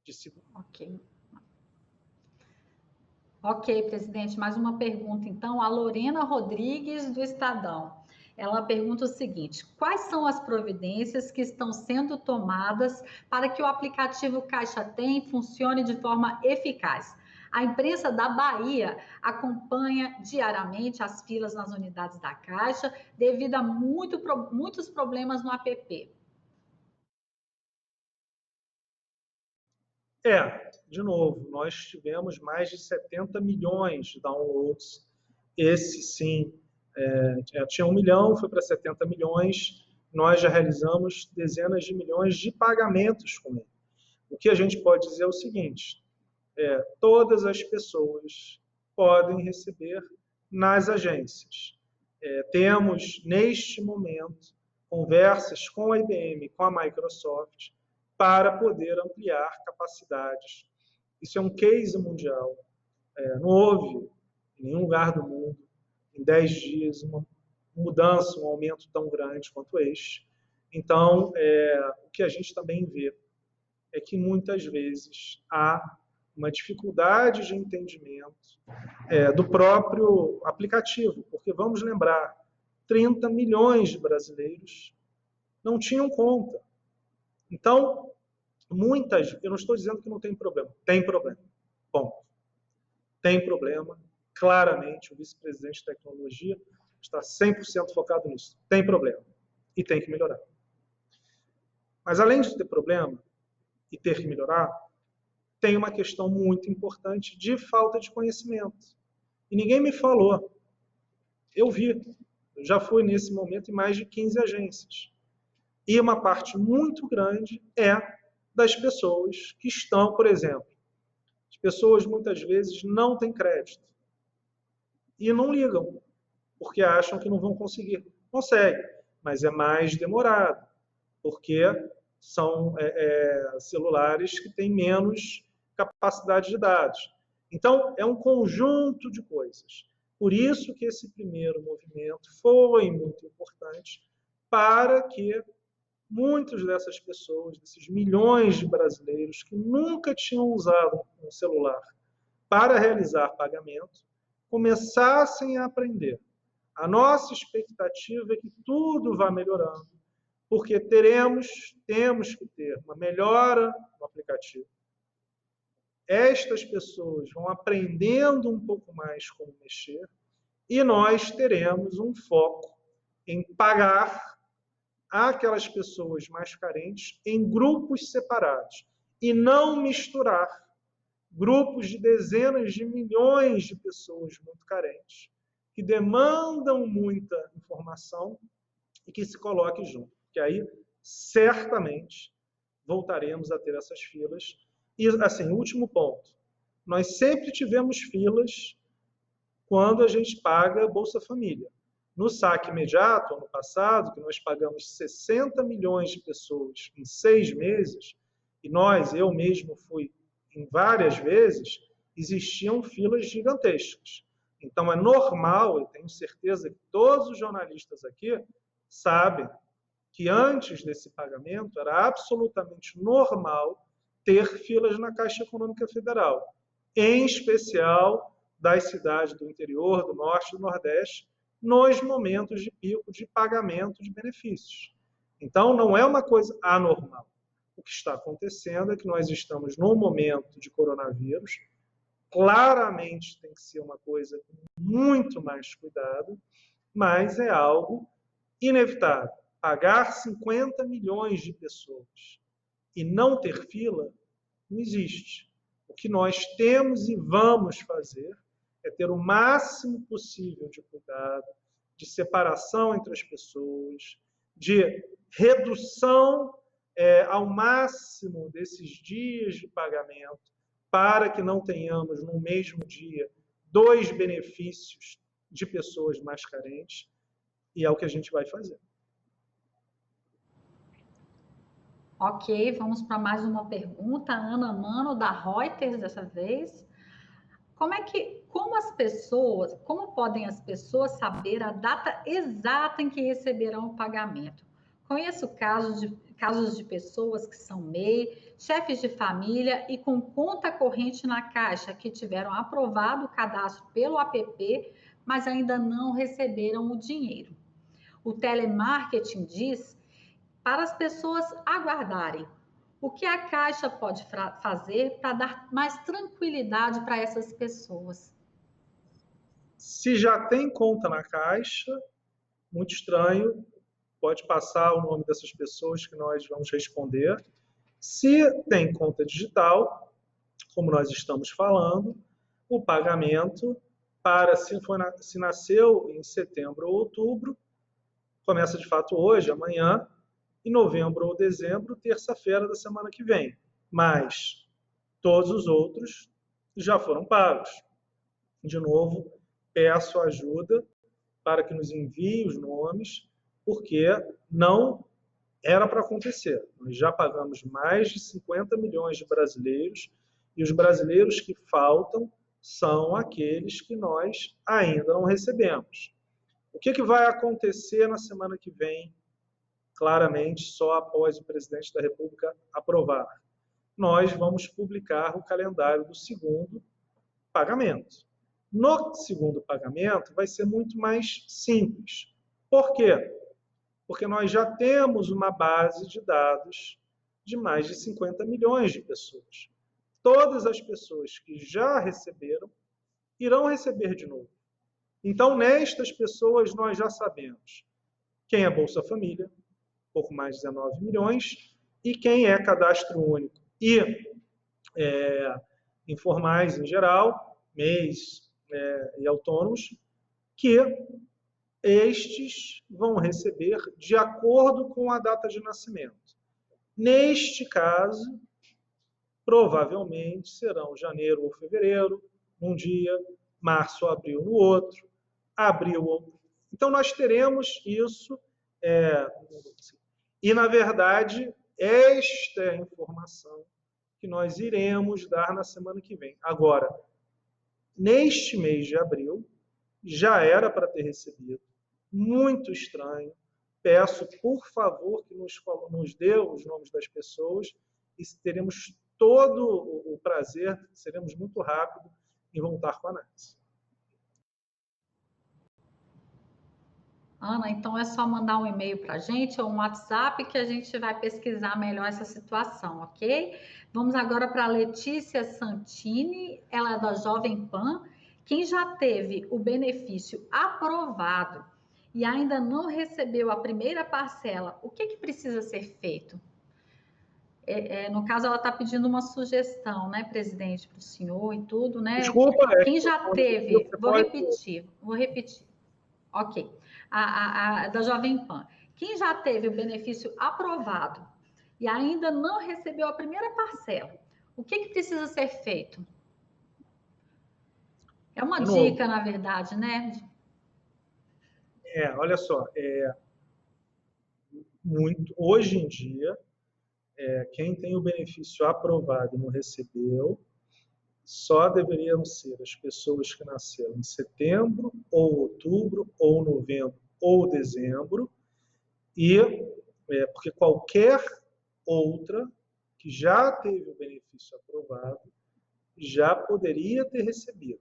De segunda. Ok, presidente. Mais uma pergunta, então. A Lorena Rodrigues, do Estadão. Ela pergunta o seguinte: quais são as providências que estão sendo tomadas para que o aplicativo Caixa Tem funcione de forma eficaz? A imprensa da Bahia acompanha diariamente as filas nas unidades da Caixa devido a muitos problemas no app. De novo, nós tivemos mais de 70 milhões de downloads. Esse, sim, tinha 1 milhão, foi para 70 milhões. Nós já realizamos dezenas de milhões de pagamentos com ele. O que a gente pode dizer é o seguinte: todas as pessoas podem receber nas agências. Temos, neste momento, conversas com a IBM, com a Microsoft, para poder ampliar capacidades. Isso é um case mundial. Não houve, em nenhum lugar do mundo, em 10 dias, uma mudança, um aumento tão grande quanto este. Então, o que a gente também vê é que, muitas vezes, há uma dificuldade de entendimento do próprio aplicativo, porque, vamos lembrar, 30 milhões de brasileiros não tinham conta. Então, eu não estou dizendo que não tem problema. Tem problema. Bom, tem problema. Claramente, o vice-presidente de tecnologia está 100% focado nisso. Tem problema. E tem que melhorar. Mas, além de ter problema e ter que melhorar, tem uma questão muito importante de falta de conhecimento. E ninguém me falou. Eu Eu já fui, nesse momento, em mais de 15 agências. E uma parte muito grande é das pessoas que estão, por exemplo, as pessoas muitas vezes não têm crédito e não ligam, porque acham que não vão conseguir. Consegue, mas é mais demorado, porque são celulares que têm menos capacidade de dados. Então, é um conjunto de coisas. Por isso que esse primeiro movimento foi muito importante para que muitas dessas pessoas, desses milhões de brasileiros que nunca tinham usado um celular para realizar pagamento, começassem a aprender. A nossa expectativa é que tudo vá melhorando, porque temos que ter uma melhora no aplicativo. Estas pessoas vão aprendendo um pouco mais como mexer e nós teremos um foco em pagar aquelas pessoas mais carentes em grupos separados e não misturar grupos de dezenas de milhões de pessoas muito carentes, que demandam muita informação e que se coloque junto. Que aí, certamente, voltaremos a ter essas filas. E, assim, último ponto. Nós sempre tivemos filas quando a gente paga Bolsa Família. No saque imediato, ano passado, que nós pagamos 60 milhões de pessoas em 6 meses, e eu mesmo fui em várias vezes, existiam filas gigantescas. Então, é normal, eu tenho certeza que todos os jornalistas aqui sabem que antes desse pagamento era absolutamente normal ter filas na Caixa Econômica Federal, em especial das cidades do interior, do norte e do nordeste, nos momentos de pico de pagamento de benefícios. Então, não é uma coisa anormal. O que está acontecendo é que nós estamos num momento de coronavírus, claramente tem que ser uma coisa com muito mais cuidado, mas é algo inevitável. Pagar 50 milhões de pessoas e não ter fila, não existe. O que nós temos e vamos fazer é ter o máximo possível de cuidado, de separação entre as pessoas, de redução ao máximo desses dias de pagamento, para que não tenhamos no mesmo dia 2 benefícios de pessoas mais carentes, e é o que a gente vai fazer. Ok, vamos para mais uma pergunta. Ana Mano, da Reuters, dessa vez. Como podem as pessoas saber a data exata em que receberão o pagamento? Conheço casos de pessoas que são MEI, chefes de família e com conta corrente na Caixa que tiveram aprovado o cadastro pelo app, mas ainda não receberam o dinheiro. O telemarketing diz para as pessoas aguardarem. O que a Caixa pode fazer para dar mais tranquilidade para essas pessoas? Se já tem conta na Caixa, muito estranho, pode passar o nome dessas pessoas que nós vamos responder. Se tem conta digital, como nós estamos falando, o pagamento, se nasceu em setembro ou outubro, começa de fato hoje, amanhã, em novembro ou dezembro, terça-feira da semana que vem. Mas todos os outros já foram pagos. De novo, peço ajuda para que nos envie os nomes, porque não era para acontecer. Nós já pagamos mais de 50 milhões de brasileiros e os brasileiros que faltam são aqueles que nós ainda não recebemos. O que vai acontecer na semana que vem? Claramente, só após o presidente da República aprovar. Nós vamos publicar o calendário do segundo pagamento. No segundo pagamento, vai ser muito mais simples. Por quê? Porque nós já temos uma base de dados de mais de 50 milhões de pessoas. Todas as pessoas que já receberam irão receber de novo. Então, nestas pessoas, nós já sabemos quem é Bolsa Família, pouco mais de 19 milhões, e quem é cadastro único e informais em geral, MEIs e autônomos, que estes vão receber de acordo com a data de nascimento. Neste caso, provavelmente serão janeiro ou fevereiro, num dia, março ou abril no outro, abril ou... Então, nós teremos isso, e, na verdade, esta é a informação que nós iremos dar na semana que vem. Agora, neste mês de abril, já era para ter recebido. Muito estranho. Peço, por favor, que nos dê os nomes das pessoas e teremos todo o prazer, seremos muito rápidos em voltar com a análise. Ana, então é só mandar um e-mail para a gente ou um WhatsApp que a gente vai pesquisar melhor essa situação, ok? Vamos agora para a Letícia Santini, ela é da Jovem Pan. Quem já teve o benefício aprovado e ainda não recebeu a primeira parcela, o que precisa ser feito? No caso, ela está pedindo uma sugestão, né, presidente, para o senhor e tudo, né? Desculpa, quem já teve, vou repetir. Ok. Da Jovem Pan. Quem já teve o benefício aprovado e ainda não recebeu a primeira parcela, o que precisa ser feito? É uma dica, na verdade, né? Olha só, hoje em dia, quem tem o benefício aprovado e não recebeu, só deveriam ser as pessoas que nasceram em setembro, ou outubro, ou novembro, ou dezembro, porque qualquer outra que já teve o benefício aprovado já poderia ter recebido.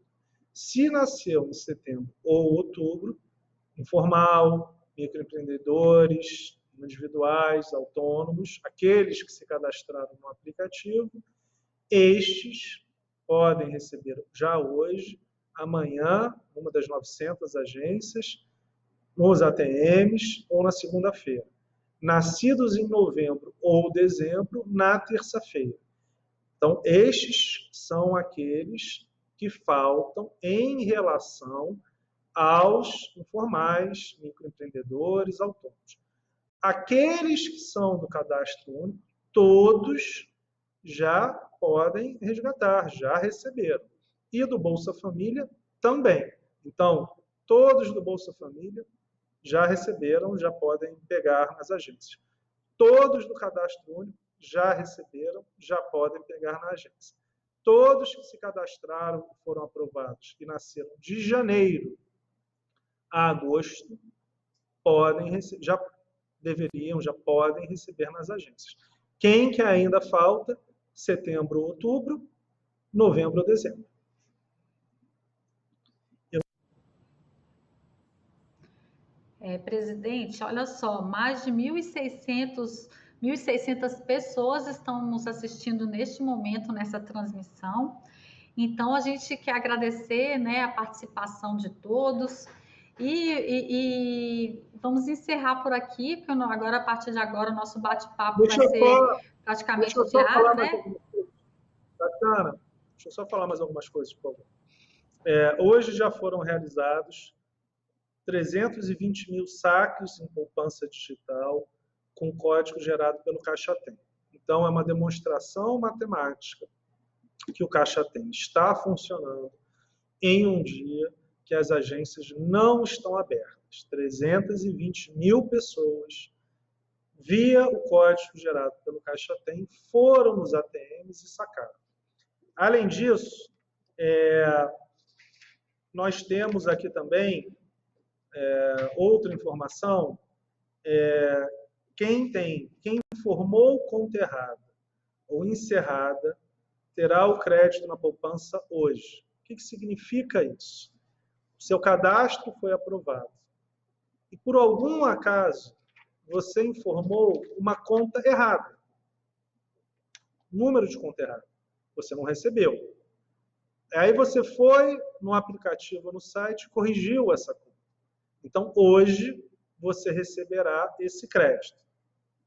Se nasceu em setembro ou outubro, informal, microempreendedores, individuais, autônomos, aqueles que se cadastraram no aplicativo, estes podem receber já hoje, amanhã, numa das 900 agências, nos ATMs ou na segunda-feira. Nascidos em novembro ou dezembro, na terça-feira. Então, estes são aqueles que faltam em relação aos informais, microempreendedores, autônomos. Aqueles que são do cadastro único, todos já podem resgatar, já receberam. E do Bolsa Família também. Então, todos do Bolsa Família já receberam, já podem pegar nas agências. Todos do cadastro único já receberam, já podem pegar na agência. Todos que se cadastraram, foram aprovados e nasceram de janeiro a agosto, já podem receber nas agências. Quem que ainda falta? Setembro, outubro, novembro, dezembro. Presidente, olha só, mais de 1.600 pessoas estão nos assistindo neste momento, nessa transmissão. Então, a gente quer agradecer, né, a participação de todos e vamos encerrar por aqui, porque agora, a partir de agora, o nosso bate-papo vai ser praticamente diário, né? Tatiana, deixa eu só falar mais algumas coisas, por favor. Hoje já foram realizados 320 mil saques em poupança digital com código gerado pelo Caixa Tem. Então, é uma demonstração matemática que o Caixa Tem está funcionando em um dia que as agências não estão abertas. 320 mil pessoas, via o código gerado pelo Caixa Tem, foram nos ATMs e sacaram. Além disso, nós temos aqui também outra informação. Quem informou conta errada ou encerrada terá o crédito na poupança hoje. O que significa isso? O seu cadastro foi aprovado e, por algum acaso, você informou uma conta errada, número de conta errado, você não recebeu. Aí você foi no aplicativo, no site, corrigiu essa conta. Então, hoje, você receberá esse crédito.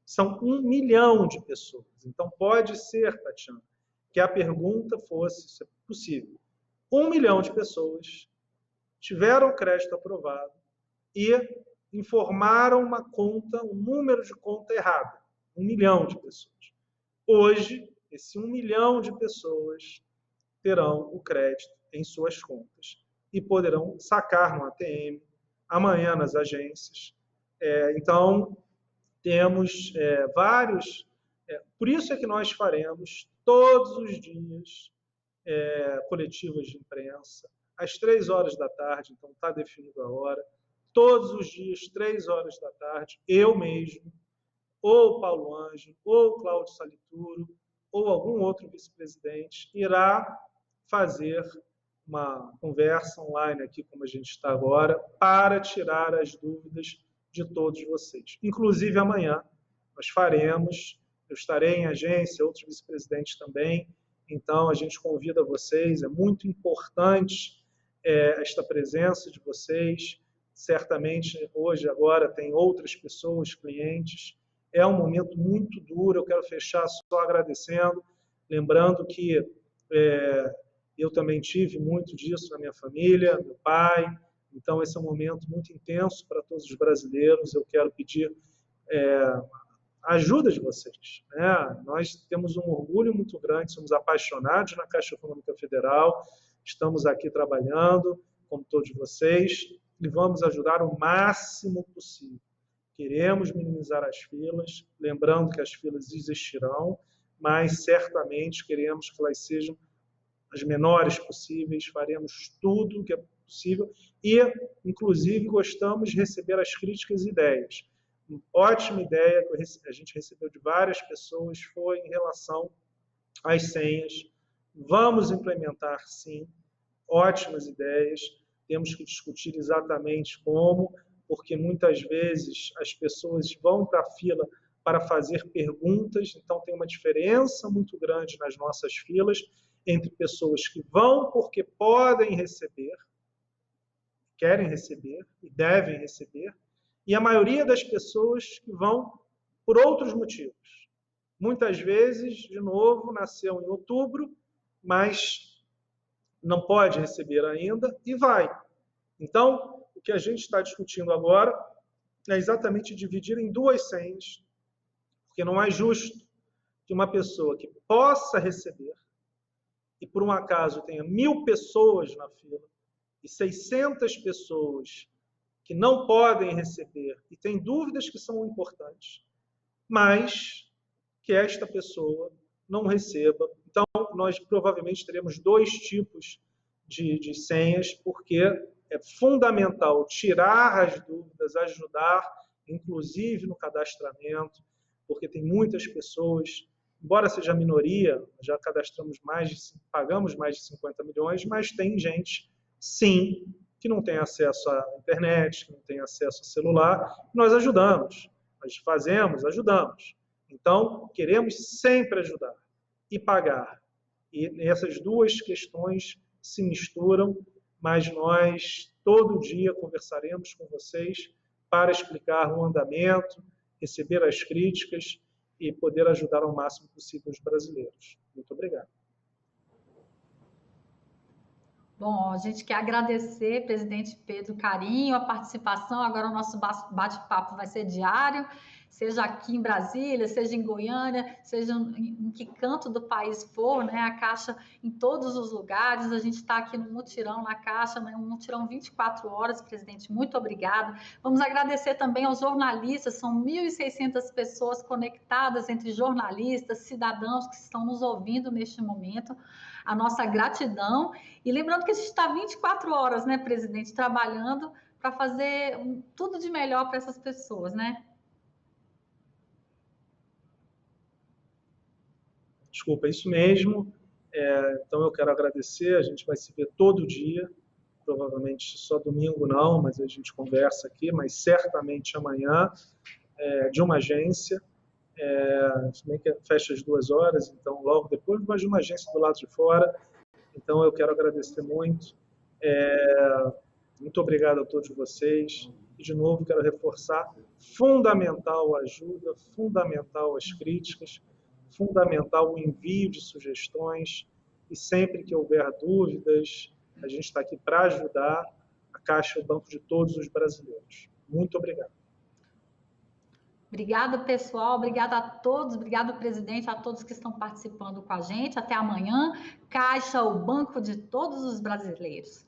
São 1 milhão de pessoas. Então, pode ser, Tatiana, que a pergunta fosse, se é possível, 1 milhão de pessoas tiveram crédito aprovado e informaram uma conta, um número de conta errado, 1 milhão de pessoas. Hoje, esse 1 milhão de pessoas terão o crédito em suas contas e poderão sacar no ATM, amanhã nas agências. Então, temos vários... por isso é que nós faremos todos os dias coletivas de imprensa, às 3 horas da tarde, então está definida a hora, todos os dias, 3 horas da tarde, eu mesmo, ou o Paulo Ângelo, ou o Cláudio Salituro, ou algum outro vice-presidente, irá fazer uma conversa online aqui, como a gente está agora, para tirar as dúvidas de todos vocês. Inclusive, amanhã, nós faremos, eu estarei em agência, outros vice-presidentes também, então a gente convida vocês, é muito importante esta presença de vocês, certamente hoje, agora, tem outras pessoas, clientes, é um momento muito duro, eu quero fechar só agradecendo, lembrando que eu também tive muito disso na minha família, meu pai, então esse é um momento muito intenso para todos os brasileiros, eu quero pedir a ajuda de vocês. Nós temos um orgulho muito grande, somos apaixonados na Caixa Econômica Federal, estamos aqui trabalhando, como todos vocês, e vamos ajudar o máximo possível. Queremos minimizar as filas, lembrando que as filas existirão, mas certamente queremos que elas sejam as menores possíveis, faremos tudo o que é possível e, inclusive, gostamos de receber as críticas e ideias. Uma ótima ideia que a gente recebeu de várias pessoas foi em relação às senhas. Vamos implementar, sim, ótimas ideias, temos que discutir exatamente como, porque muitas vezes as pessoas vão para a fila para fazer perguntas, então tem uma diferença muito grande nas nossas filas entre pessoas que vão porque podem receber, querem receber e devem receber, e a maioria das pessoas que vão por outros motivos. Muitas vezes, de novo, nasceu em outubro, mas não pode receber ainda e vai. Então, o que a gente está discutindo agora é exatamente dividir em 2 senhas, porque não é justo que uma pessoa que possa receber e por um acaso tenha 1.000 pessoas na fila e 600 pessoas que não podem receber e têm dúvidas que são importantes, mas que esta pessoa não receba. Então, nós provavelmente teremos 2 tipos de senhas, porque é fundamental tirar as dúvidas, ajudar, inclusive no cadastramento, porque tem muitas pessoas, embora seja a minoria, já cadastramos pagamos mais de 50 milhões, mas tem gente, sim, que não tem acesso à internet, que não tem acesso ao celular, nós ajudamos, nós fazemos, ajudamos. Então, queremos sempre ajudar e pagar. E essas 2 questões se misturam, mas nós todo dia conversaremos com vocês para explicar o andamento, receber as críticas e poder ajudar ao máximo possível os brasileiros. Muito obrigado. Bom, a gente quer agradecer, presidente Pedro, o carinho, a participação. Agora o nosso bate-papo vai ser diário, seja aqui em Brasília, seja em Goiânia, seja em que canto do país for, né? A Caixa em todos os lugares. A gente está aqui no mutirão na Caixa, né? Um mutirão 24 horas, presidente. Muito obrigada. Vamos agradecer também aos jornalistas, são 1.600 pessoas conectadas entre jornalistas, cidadãos que estão nos ouvindo neste momento. A nossa gratidão. E lembrando que a gente está 24 horas, né, presidente, trabalhando para fazer tudo de melhor para essas pessoas, né? Desculpa, é isso mesmo. Então, eu quero agradecer. A gente vai se ver todo dia, provavelmente só domingo não, mas a gente conversa aqui, mas certamente amanhã, de uma agência, se bem que fecha às 2 horas, então logo depois, mas de uma agência do lado de fora. Então, eu quero agradecer muito. Muito obrigado a todos vocês. E, de novo, quero reforçar, fundamental a ajuda, fundamental as críticas, fundamental o envio de sugestões. E sempre que houver dúvidas, a gente está aqui para ajudar. A Caixa é o banco de todos os brasileiros. Muito obrigado. Obrigada, pessoal. Obrigada a todos. Obrigada, presidente, a todos que estão participando com a gente. Até amanhã. Caixa, o banco de todos os brasileiros.